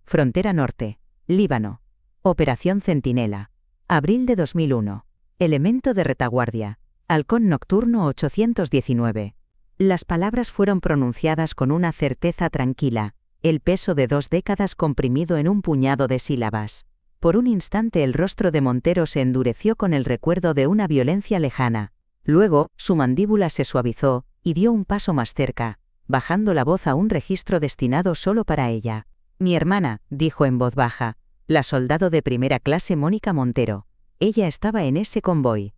Frontera Norte, Líbano. Operación Centinela. Abril de 2001. Elemento de retaguardia. Halcón Nocturno 819. Las palabras fueron pronunciadas con una certeza tranquila, el peso de 2 décadas comprimido en un puñado de sílabas. Por un instante el rostro de Montero se endureció con el recuerdo de una violencia lejana. Luego, su mandíbula se suavizó, y dio un paso más cerca, bajando la voz a un registro destinado solo para ella. Mi hermana, dijo en voz baja, la soldado de primera clase Mónica Montero. Ella estaba en ese convoy.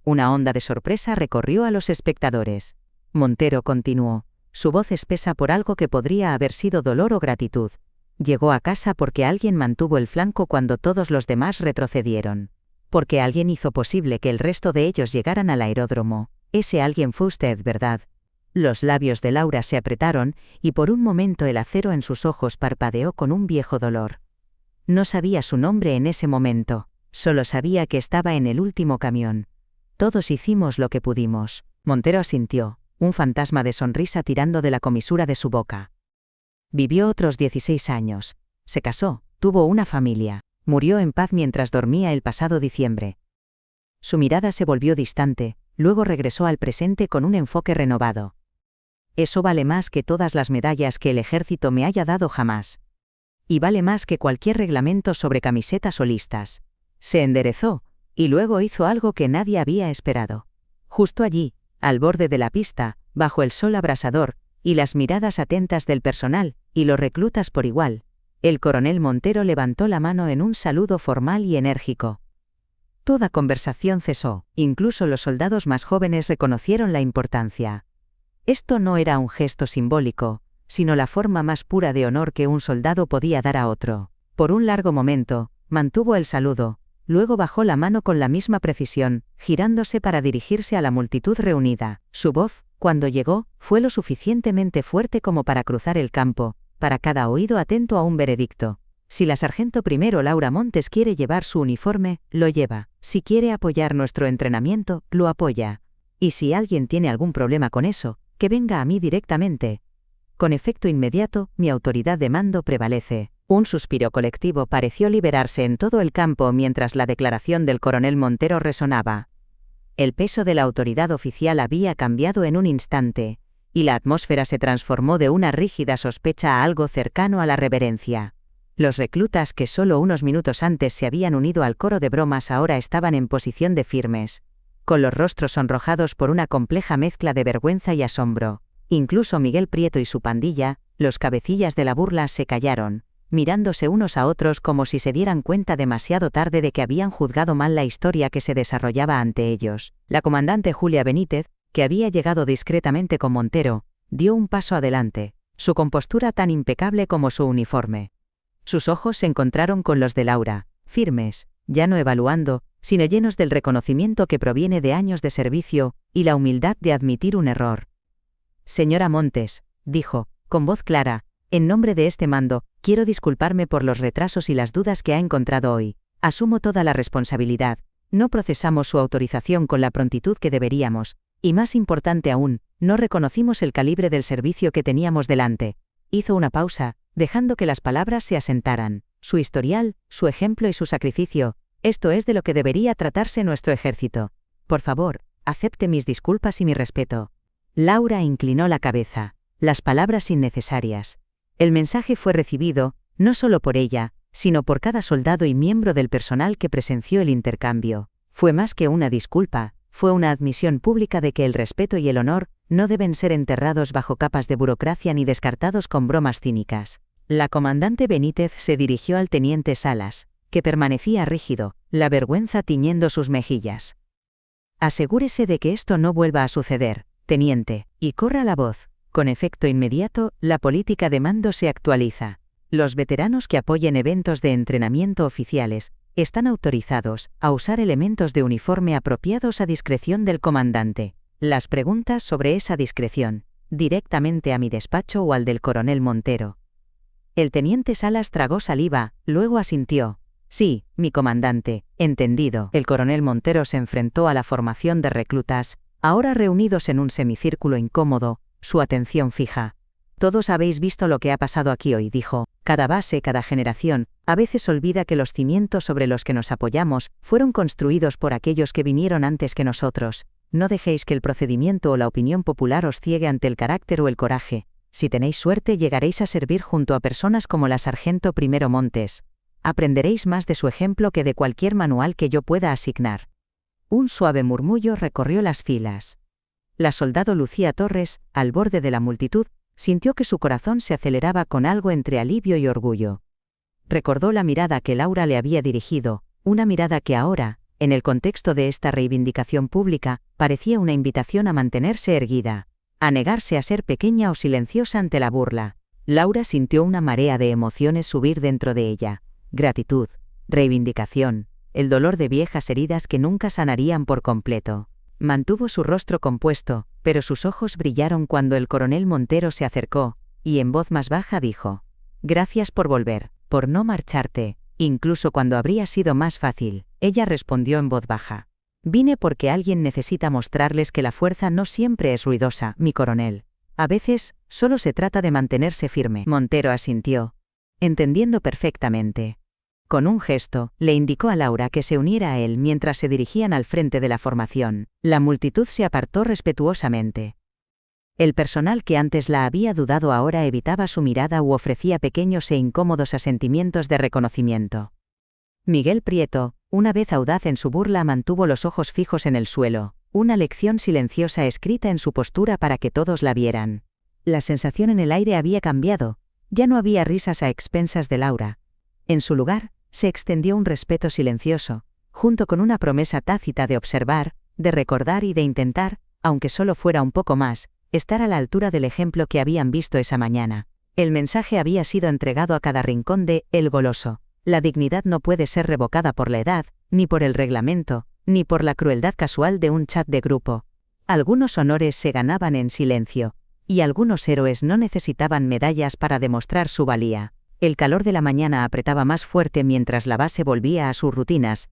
Una onda de sorpresa recorrió a los espectadores. Montero continuó, su voz espesa por algo que podría haber sido dolor o gratitud. Llegó a casa porque alguien mantuvo el flanco cuando todos los demás retrocedieron. Porque alguien hizo posible que el resto de ellos llegaran al aeródromo. Ese alguien fue usted, ¿verdad? Los labios de Laura se apretaron, y por un momento el acero en sus ojos parpadeó con un viejo dolor. No sabía su nombre en ese momento, solo sabía que estaba en el último camión. Todos hicimos lo que pudimos. Montero asintió, un fantasma de sonrisa tirando de la comisura de su boca. Vivió otros 16 años. Se casó, tuvo una familia. Murió en paz mientras dormía el pasado diciembre. Su mirada se volvió distante, luego regresó al presente con un enfoque renovado. Eso vale más que todas las medallas que el ejército me haya dado jamás. Y vale más que cualquier reglamento sobre camisetas o listas. Se enderezó, y luego hizo algo que nadie había esperado. Justo allí, al borde de la pista, bajo el sol abrasador, y las miradas atentas del personal, y los reclutas por igual, el coronel Montero levantó la mano en un saludo formal y enérgico. Toda conversación cesó, incluso los soldados más jóvenes reconocieron la importancia. Esto no era un gesto simbólico, sino la forma más pura de honor que un soldado podía dar a otro. Por un largo momento, mantuvo el saludo, luego bajó la mano con la misma precisión, girándose para dirigirse a la multitud reunida. Su voz, cuando llegó, fue lo suficientemente fuerte como para cruzar el campo, para cada oído atento a un veredicto. Si la sargento primero Laura Montes quiere llevar su uniforme, lo lleva. Si quiere apoyar nuestro entrenamiento, lo apoya. Y si alguien tiene algún problema con eso, que venga a mí directamente. Con efecto inmediato, mi autoridad de mando prevalece. Un suspiro colectivo pareció liberarse en todo el campo mientras la declaración del coronel Montero resonaba. El peso de la autoridad oficial había cambiado en un instante, y la atmósfera se transformó de una rígida sospecha a algo cercano a la reverencia. Los reclutas que solo unos minutos antes se habían unido al coro de bromas ahora estaban en posición de firmes, con los rostros sonrojados por una compleja mezcla de vergüenza y asombro. Incluso Miguel Prieto y su pandilla, los cabecillas de la burla, se callaron, mirándose unos a otros como si se dieran cuenta demasiado tarde de que habían juzgado mal la historia que se desarrollaba ante ellos. La comandante Julia Benítez, que había llegado discretamente con Montero, dio un paso adelante, su compostura tan impecable como su uniforme. Sus ojos se encontraron con los de Laura, firmes, ya no evaluando, sino llenos del reconocimiento que proviene de años de servicio, y la humildad de admitir un error. Señora Montes, dijo, con voz clara, en nombre de este mando, quiero disculparme por los retrasos y las dudas que ha encontrado hoy. Asumo toda la responsabilidad. No procesamos su autorización con la prontitud que deberíamos, y más importante aún, no reconocimos el calibre del servicio que teníamos delante. Hizo una pausa, dejando que las palabras se asentaran. Su historial, su ejemplo y su sacrificio, esto es de lo que debería tratarse nuestro ejército. Por favor, acepte mis disculpas y mi respeto. Laura inclinó la cabeza. Las palabras innecesarias. El mensaje fue recibido, no solo por ella, sino por cada soldado y miembro del personal que presenció el intercambio. Fue más que una disculpa, fue una admisión pública de que el respeto y el honor no deben ser enterrados bajo capas de burocracia ni descartados con bromas cínicas. La comandante Benítez se dirigió al teniente Salas, que permanecía rígido, la vergüenza tiñendo sus mejillas. Asegúrese de que esto no vuelva a suceder, teniente, y corra la voz. Con efecto inmediato, la política de mando se actualiza. Los veteranos que apoyen eventos de entrenamiento oficiales están autorizados a usar elementos de uniforme apropiados a discreción del comandante. Las preguntas sobre esa discreción, directamente a mi despacho o al del coronel Montero. El teniente Salas tragó saliva, luego asintió. Sí, mi comandante, entendido. El coronel Montero se enfrentó a la formación de reclutas, ahora reunidos en un semicírculo incómodo, su atención fija. Todos habéis visto lo que ha pasado aquí hoy, dijo. Cada base, cada generación, a veces olvida que los cimientos sobre los que nos apoyamos fueron construidos por aquellos que vinieron antes que nosotros. No dejéis que el procedimiento o la opinión popular os ciegue ante el carácter o el coraje. Si tenéis suerte, llegaréis a servir junto a personas como la sargento primero Montes. Aprenderéis más de su ejemplo que de cualquier manual que yo pueda asignar. Un suave murmullo recorrió las filas. La soldado Lucía Torres, al borde de la multitud, sintió que su corazón se aceleraba con algo entre alivio y orgullo. Recordó la mirada que Laura le había dirigido, una mirada que ahora, en el contexto de esta reivindicación pública, parecía una invitación a mantenerse erguida, a negarse a ser pequeña o silenciosa ante la burla. Laura sintió una marea de emociones subir dentro de ella: gratitud, reivindicación, el dolor de viejas heridas que nunca sanarían por completo. Mantuvo su rostro compuesto, pero sus ojos brillaron cuando el coronel Montero se acercó, y en voz más baja dijo: «Gracias por volver, por no marcharte, incluso cuando habría sido más fácil». Ella respondió en voz baja: «Vine porque alguien necesita mostrarles que la fuerza no siempre es ruidosa, mi coronel. A veces, solo se trata de mantenerse firme». Montero asintió, entendiendo perfectamente. Con un gesto, le indicó a Laura que se uniera a él mientras se dirigían al frente de la formación. La multitud se apartó respetuosamente. El personal que antes la había dudado ahora evitaba su mirada u ofrecía pequeños e incómodos asentimientos de reconocimiento. Miguel Prieto, una vez audaz en su burla, mantuvo los ojos fijos en el suelo, una lección silenciosa escrita en su postura para que todos la vieran. La sensación en el aire había cambiado, ya no había risas a expensas de Laura. En su lugar, se extendió un respeto silencioso, junto con una promesa tácita de observar, de recordar y de intentar, aunque solo fuera un poco más, estar a la altura del ejemplo que habían visto esa mañana. El mensaje había sido entregado a cada rincón de El Goloso. La dignidad no puede ser revocada por la edad, ni por el reglamento, ni por la crueldad casual de un chat de grupo. Algunos honores se ganaban en silencio, y algunos héroes no necesitaban medallas para demostrar su valía. El calor de la mañana apretaba más fuerte mientras la base volvía a sus rutinas,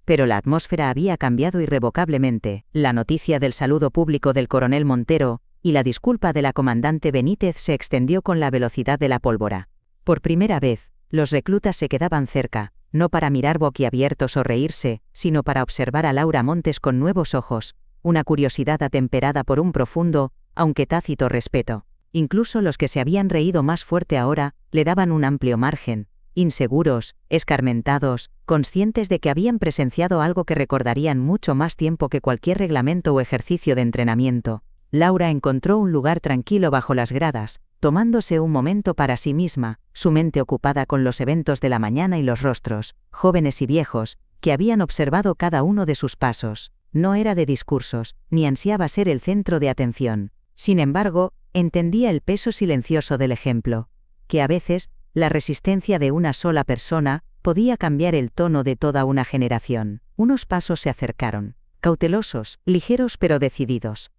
pero la atmósfera había cambiado irrevocablemente. La noticia del saludo público del coronel Montero y la disculpa de la comandante Benítez se extendió con la velocidad de la pólvora. Por primera vez, los reclutas se quedaban cerca, no para mirar boquiabiertos o reírse, sino para observar a Laura Montes con nuevos ojos, una curiosidad atemperada por un profundo, aunque tácito respeto. Incluso los que se habían reído más fuerte ahora, le daban un amplio margen, inseguros, escarmentados, conscientes de que habían presenciado algo que recordarían mucho más tiempo que cualquier reglamento o ejercicio de entrenamiento. Laura encontró un lugar tranquilo bajo las gradas, tomándose un momento para sí misma, su mente ocupada con los eventos de la mañana y los rostros, jóvenes y viejos, que habían observado cada uno de sus pasos. No era de discursos, ni ansiaba ser el centro de atención. Sin embargo, entendía el peso silencioso del ejemplo, que a veces, la resistencia de una sola persona, podía cambiar el tono de toda una generación. Unos pasos se acercaron, cautelosos, ligeros pero decididos.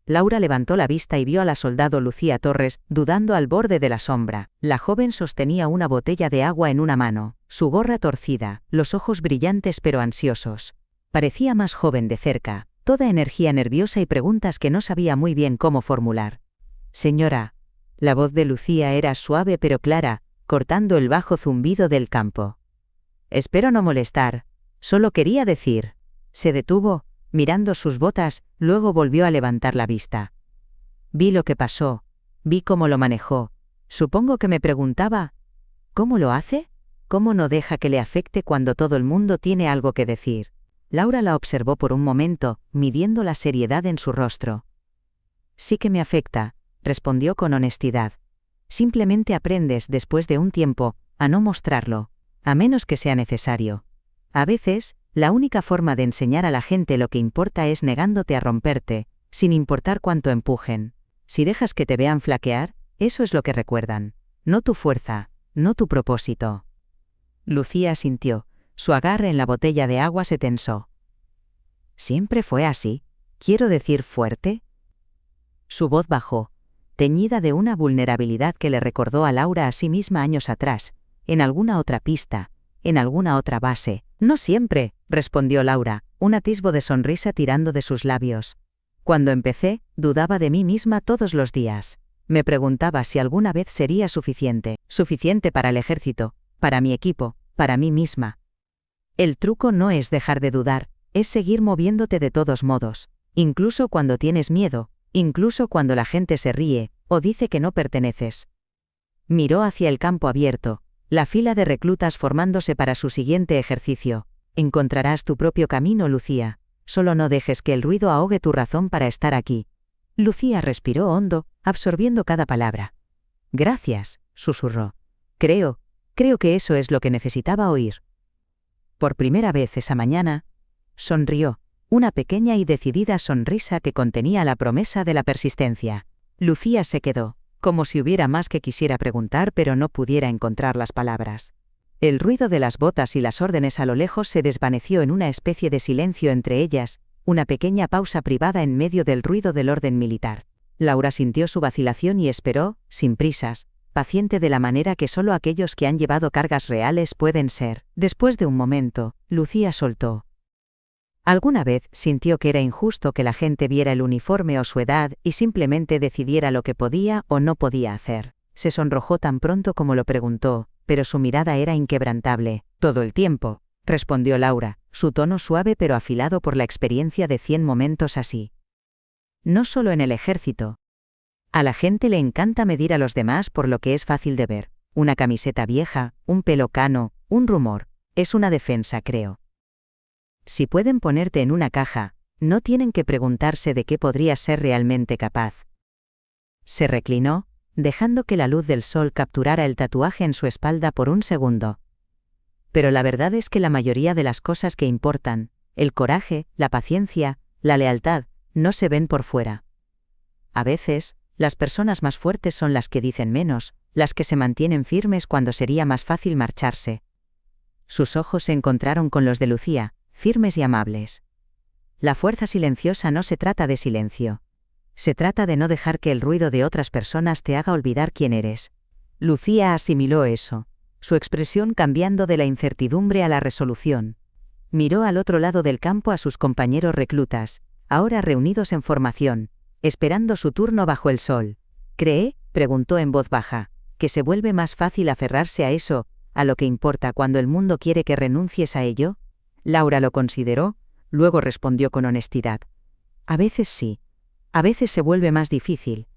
Laura levantó la vista y vio a la soldado Lucía Torres, dudando al borde de la sombra. La joven sostenía una botella de agua en una mano, su gorra torcida, los ojos brillantes pero ansiosos. Parecía más joven de cerca, toda energía nerviosa y preguntas que no sabía muy bien cómo formular. «Señora». La voz de Lucía era suave pero clara, cortando el bajo zumbido del campo. «Espero no molestar. Solo quería decir». Se detuvo, mirando sus botas, luego volvió a levantar la vista. «Vi lo que pasó. Vi cómo lo manejó. Supongo que me preguntaba, ¿cómo lo hace? ¿Cómo no deja que le afecte cuando todo el mundo tiene algo que decir?» Laura la observó por un momento, midiendo la seriedad en su rostro. «Sí que me afecta», respondió con honestidad. «Simplemente aprendes después de un tiempo a no mostrarlo, a menos que sea necesario. A veces, la única forma de enseñar a la gente lo que importa es negándote a romperte, sin importar cuánto empujen. Si dejas que te vean flaquear, eso es lo que recuerdan. No tu fuerza, no tu propósito». Lucía asintió. Su agarre en la botella de agua se tensó. «¿Siempre fue así? Quiero decir fuerte». Su voz bajó, teñida de una vulnerabilidad que le recordó a Laura a sí misma años atrás, en alguna otra pista, en alguna otra base. «No siempre», respondió Laura, un atisbo de sonrisa tirando de sus labios. «Cuando empecé, dudaba de mí misma todos los días. Me preguntaba si alguna vez sería suficiente para el ejército, para mi equipo, para mí misma. El truco no es dejar de dudar, es seguir moviéndote de todos modos, incluso cuando tienes miedo, incluso cuando la gente se ríe o dice que no perteneces». Miró hacia el campo abierto, la fila de reclutas formándose para su siguiente ejercicio. «Encontrarás tu propio camino, Lucía. Solo no dejes que el ruido ahogue tu razón para estar aquí». Lucía respiró hondo, absorbiendo cada palabra. «Gracias», susurró. Creo que eso es lo que necesitaba oír». Por primera vez esa mañana, sonrió, una pequeña y decidida sonrisa que contenía la promesa de la persistencia. Lucía se quedó, como si hubiera más que quisiera preguntar pero no pudiera encontrar las palabras. El ruido de las botas y las órdenes a lo lejos se desvaneció en una especie de silencio entre ellas, Una pequeña pausa privada en medio del ruido del orden militar. Laura sintió su vacilación y esperó, sin prisas, paciente de la manera que solo aquellos que han llevado cargas reales pueden ser. Después de un momento, Lucía soltó. ¿Alguna vez sintió que era injusto que la gente viera el uniforme o su edad y simplemente decidiera lo que podía o no podía hacer? Se sonrojó tan pronto como lo preguntó, pero su mirada era inquebrantable. Todo el tiempo, respondió Laura, su tono suave pero afilado por la experiencia de 100 momentos así. No solo en el ejército. A la gente le encanta medir a los demás por lo que es fácil de ver. Una camiseta vieja, un pelo cano, un rumor. Es una defensa, creo. Si pueden ponerte en una caja, no tienen que preguntarse de qué podrías ser realmente capaz. Se reclinó, dejando que la luz del sol capturara el tatuaje en su espalda por un segundo. Pero la verdad es que la mayoría de las cosas que importan, el coraje, la paciencia, la lealtad, no se ven por fuera. A veces, las personas más fuertes son las que dicen menos, las que se mantienen firmes cuando sería más fácil marcharse. Sus ojos se encontraron con los de Lucía, firmes y amables. La fuerza silenciosa no se trata de silencio. Se trata de no dejar que el ruido de otras personas te haga olvidar quién eres. Lucía asimiló eso, su expresión cambiando de la incertidumbre a la resolución. Miró al otro lado del campo a sus compañeros reclutas, ahora reunidos en formación, esperando su turno bajo el sol. ¿Cree?, preguntó en voz baja, que se vuelve más fácil aferrarse a eso, a lo que importa cuando el mundo quiere que renuncies a ello. Laura lo consideró, luego respondió con honestidad. A veces sí. A veces se vuelve más difícil.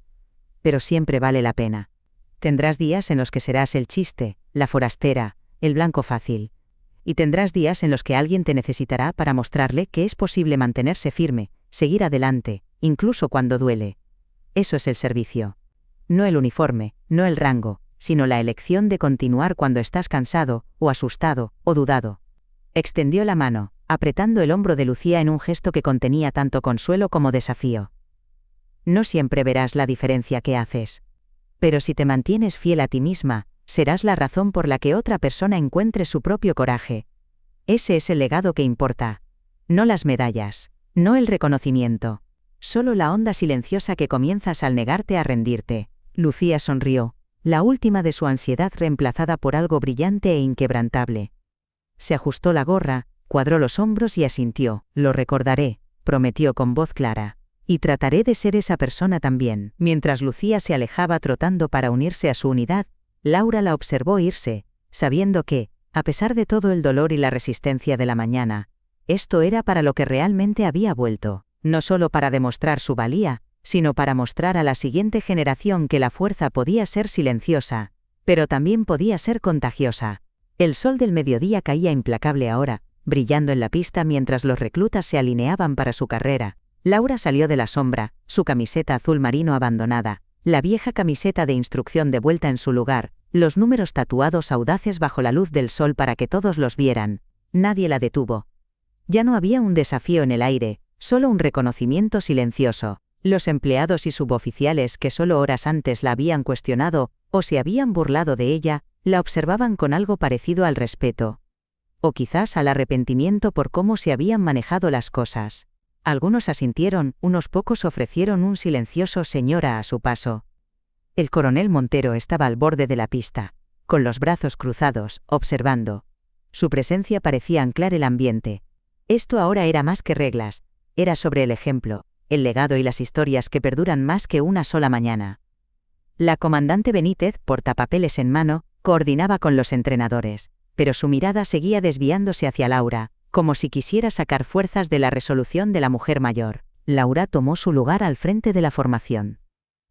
Pero siempre vale la pena. Tendrás días en los que serás el chiste, la forastera, el blanco fácil. Y tendrás días en los que alguien te necesitará para mostrarle que es posible mantenerse firme, seguir adelante, incluso cuando duele. Eso es el servicio. No el uniforme, no el rango, sino la elección de continuar cuando estás cansado, o asustado, o dudado. Extendió la mano, apretando el hombro de Lucía en un gesto que contenía tanto consuelo como desafío. No siempre verás la diferencia que haces. Pero si te mantienes fiel a ti misma, serás la razón por la que otra persona encuentre su propio coraje. Ese es el legado que importa. No las medallas, no el reconocimiento. Solo la onda silenciosa que comienzas al negarte a rendirte. Lucía sonrió, la última de su ansiedad reemplazada por algo brillante e inquebrantable. Se ajustó la gorra, cuadró los hombros y asintió. Lo recordaré, prometió con voz clara. Y trataré de ser esa persona también. Mientras Lucía se alejaba trotando para unirse a su unidad, Laura la observó irse, sabiendo que, a pesar de todo el dolor y la resistencia de la mañana, esto era para lo que realmente había vuelto, no solo para demostrar su valía, sino para mostrar a la siguiente generación que la fuerza podía ser silenciosa, pero también podía ser contagiosa. El sol del mediodía caía implacable ahora, brillando en la pista mientras los reclutas se alineaban para su carrera. Laura salió de la sombra, su camiseta azul marino abandonada, la vieja camiseta de instrucción de vuelta en su lugar, los números tatuados audaces bajo la luz del sol para que todos los vieran. Nadie la detuvo. Ya no había un desafío en el aire, solo un reconocimiento silencioso. Los empleados y suboficiales que solo horas antes la habían cuestionado, o se habían burlado de ella, la observaban con algo parecido al respeto. O quizás al arrepentimiento por cómo se habían manejado las cosas. Algunos asintieron, unos pocos ofrecieron un silencioso señora a su paso. El coronel Montero estaba al borde de la pista, con los brazos cruzados, observando. Su presencia parecía anclar el ambiente. Esto ahora era más que reglas, era sobre el ejemplo, el legado y las historias que perduran más que una sola mañana. La comandante Benítez, portapapeles en mano, coordinaba con los entrenadores, pero su mirada seguía desviándose hacia Laura, como si quisiera sacar fuerzas de la resolución de la mujer mayor. Laura tomó su lugar al frente de la formación.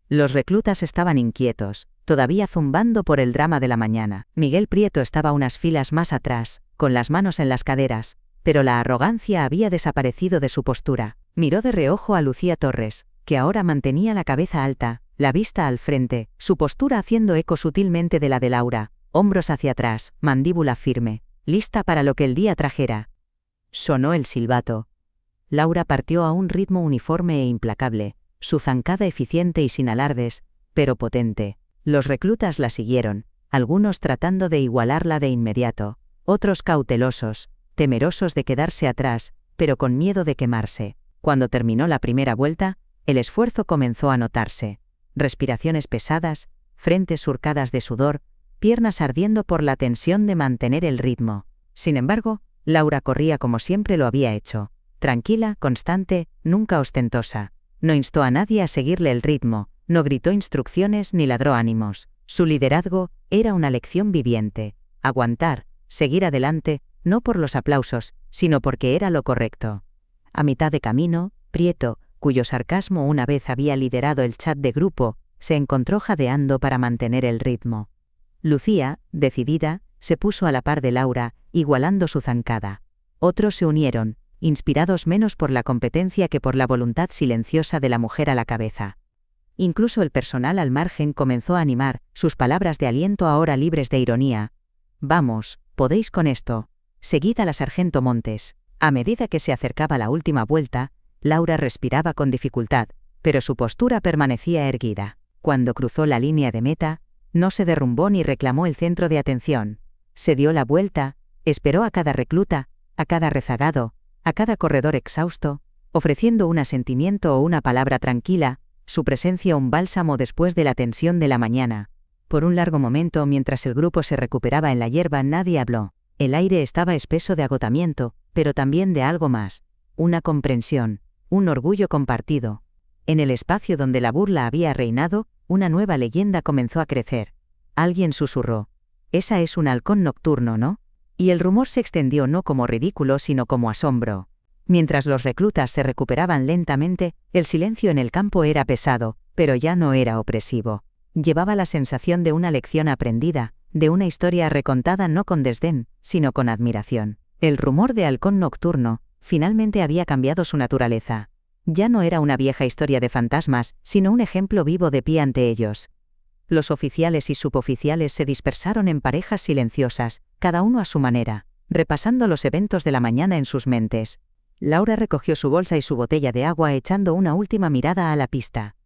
Los reclutas estaban inquietos, todavía zumbando por el drama de la mañana. Miguel Prieto estaba unas filas más atrás, con las manos en las caderas, pero la arrogancia había desaparecido de su postura. Miró de reojo a Lucía Torres, que ahora mantenía la cabeza alta, la vista al frente, su postura haciendo eco sutilmente de la de Laura, hombros hacia atrás, mandíbula firme, lista para lo que el día trajera. Sonó el silbato. Laura partió a un ritmo uniforme e implacable, su zancada eficiente y sin alardes, pero potente. Los reclutas la siguieron, algunos tratando de igualarla de inmediato, otros cautelosos, temerosos de quedarse atrás, pero con miedo de quemarse. Cuando terminó la primera vuelta, el esfuerzo comenzó a notarse. Respiraciones pesadas, frentes surcadas de sudor, piernas ardiendo por la tensión de mantener el ritmo. Sin embargo, Laura corría como siempre lo había hecho. Tranquila, constante, nunca ostentosa. No instó a nadie a seguirle el ritmo, no gritó instrucciones ni ladró ánimos. Su liderazgo era una lección viviente. Aguantar, seguir adelante, no por los aplausos, sino porque era lo correcto. A mitad de camino, Prieto, cuyo sarcasmo una vez había liderado el chat de grupo, se encontró jadeando para mantener el ritmo. Lucía, decidida, se puso a la par de Laura, igualando su zancada. Otros se unieron, inspirados menos por la competencia que por la voluntad silenciosa de la mujer a la cabeza. Incluso el personal al margen comenzó a animar, sus palabras de aliento ahora libres de ironía. «Vamos, podéis con esto. Seguid a la sargento Montes». A medida que se acercaba la última vuelta, Laura respiraba con dificultad, pero su postura permanecía erguida. Cuando cruzó la línea de meta, no se derrumbó ni reclamó el centro de atención. Se dio la vuelta, esperó a cada recluta, a cada rezagado, a cada corredor exhausto, ofreciendo un asentimiento o una palabra tranquila, su presencia un bálsamo después de la tensión de la mañana. Por un largo momento, mientras el grupo se recuperaba en la hierba, nadie habló. El aire estaba espeso de agotamiento, pero también de algo más, una comprensión, un orgullo compartido. En el espacio donde la burla había reinado, una nueva leyenda comenzó a crecer. Alguien susurró: «Esa es un halcón nocturno, ¿no?». Y el rumor se extendió no como ridículo sino como asombro. Mientras los reclutas se recuperaban lentamente, el silencio en el campo era pesado, pero ya no era opresivo. Llevaba la sensación de una lección aprendida, de una historia recontada no con desdén, sino con admiración. El rumor de halcón nocturno, finalmente había cambiado su naturaleza. Ya no era una vieja historia de fantasmas, sino un ejemplo vivo de pie ante ellos. Los oficiales y suboficiales se dispersaron en parejas silenciosas, cada uno a su manera, repasando los eventos de la mañana en sus mentes. Laura recogió su bolsa y su botella de agua echando una última mirada a la pista.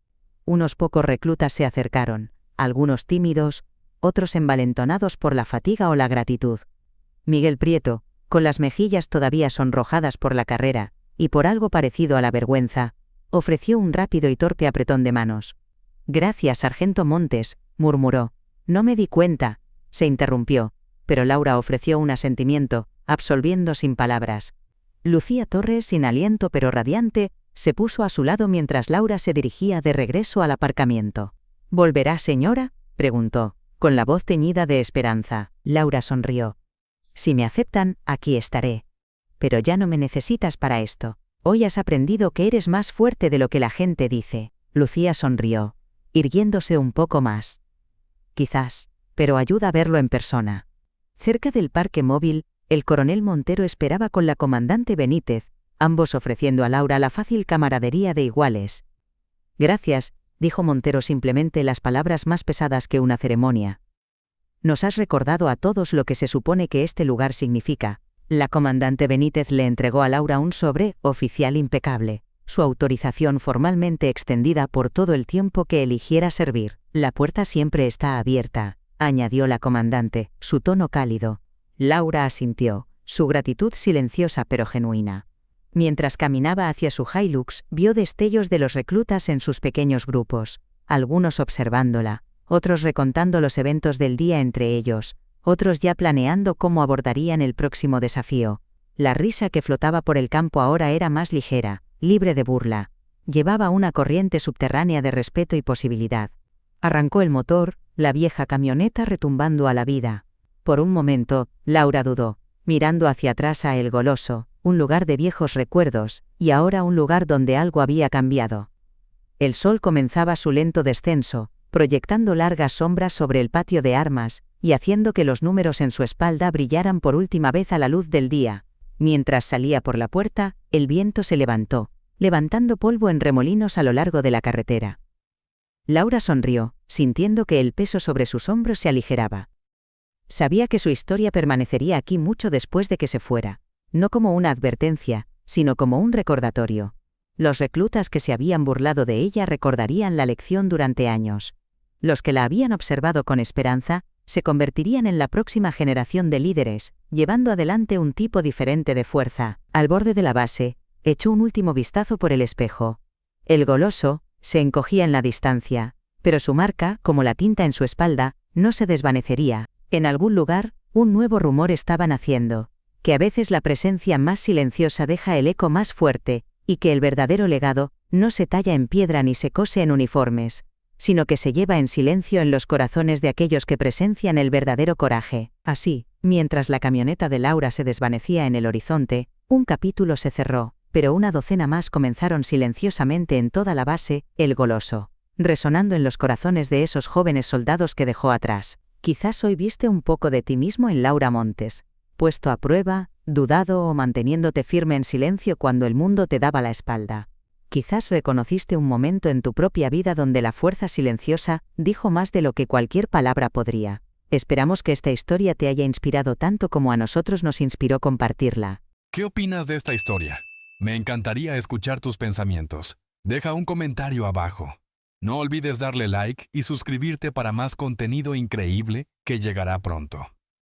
Unos pocos reclutas se acercaron, algunos tímidos, otros envalentonados por la fatiga o la gratitud. Miguel Prieto, con las mejillas todavía sonrojadas por la carrera, y por algo parecido a la vergüenza, ofreció un rápido y torpe apretón de manos. «Gracias, sargento Montes», murmuró. «No me di cuenta», se interrumpió, pero Laura ofreció un asentimiento, absolviendo sin palabras. Lucía Torres, sin aliento pero radiante, se puso a su lado mientras Laura se dirigía de regreso al aparcamiento. «¿Volverá, señora?», preguntó, con la voz teñida de esperanza. Laura sonrió. «Si me aceptan, aquí estaré. Pero ya no me necesitas para esto. Hoy has aprendido que eres más fuerte de lo que la gente dice». Lucía sonrió, irguiéndose un poco más. «Quizás, pero ayuda a verlo en persona». Cerca del parque móvil, el coronel Montero esperaba con la comandante Benítez, ambos ofreciendo a Laura la fácil camaradería de iguales. «Gracias», dijo Montero simplemente, las palabras más pesadas que una ceremonia. «Nos has recordado a todos lo que se supone que este lugar significa». La comandante Benítez le entregó a Laura un sobre oficial impecable, su autorización formalmente extendida por todo el tiempo que eligiera servir. «La puerta siempre está abierta», añadió la comandante, su tono cálido. Laura asintió, su gratitud silenciosa pero genuina. Mientras caminaba hacia su Hilux, vio destellos de los reclutas en sus pequeños grupos, algunos observándola, otros recontando los eventos del día entre ellos, otros ya planeando cómo abordarían el próximo desafío. La risa que flotaba por el campo ahora era más ligera, libre de burla. Llevaba una corriente subterránea de respeto y posibilidad. Arrancó el motor, la vieja camioneta retumbando a la vida. Por un momento, Laura dudó, mirando hacia atrás a El Goloso, un lugar de viejos recuerdos, y ahora un lugar donde algo había cambiado. El sol comenzaba su lento descenso, proyectando largas sombras sobre el patio de armas, y haciendo que los números en su espalda brillaran por última vez a la luz del día. Mientras salía por la puerta, el viento se levantó, levantando polvo en remolinos a lo largo de la carretera. Laura sonrió, sintiendo que el peso sobre sus hombros se aligeraba. Sabía que su historia permanecería aquí mucho después de que se fuera, no como una advertencia, sino como un recordatorio. Los reclutas que se habían burlado de ella recordarían la lección durante años. Los que la habían observado con esperanza, se convertirían en la próxima generación de líderes, llevando adelante un tipo diferente de fuerza. Al borde de la base, echó un último vistazo por el espejo. El goloso se encogía en la distancia, pero su marca, como la tinta en su espalda, no se desvanecería. En algún lugar, un nuevo rumor estaba naciendo, que a veces la presencia más silenciosa deja el eco más fuerte, y que el verdadero legado no se talla en piedra ni se cose en uniformes, sino que se lleva en silencio en los corazones de aquellos que presencian el verdadero coraje. Así, mientras la camioneta de Laura se desvanecía en el horizonte, un capítulo se cerró, pero una docena más comenzaron silenciosamente en toda la base, el goloso, resonando en los corazones de esos jóvenes soldados que dejó atrás. Quizás hoy viste un poco de ti mismo en Laura Montes, puesto a prueba, dudado o manteniéndote firme en silencio cuando el mundo te daba la espalda. Quizás reconociste un momento en tu propia vida donde la fuerza silenciosa dijo más de lo que cualquier palabra podría. Esperamos que esta historia te haya inspirado tanto como a nosotros nos inspiró compartirla. ¿Qué opinas de esta historia? Me encantaría escuchar tus pensamientos. Deja un comentario abajo. No olvides darle like y suscribirte para más contenido increíble que llegará pronto.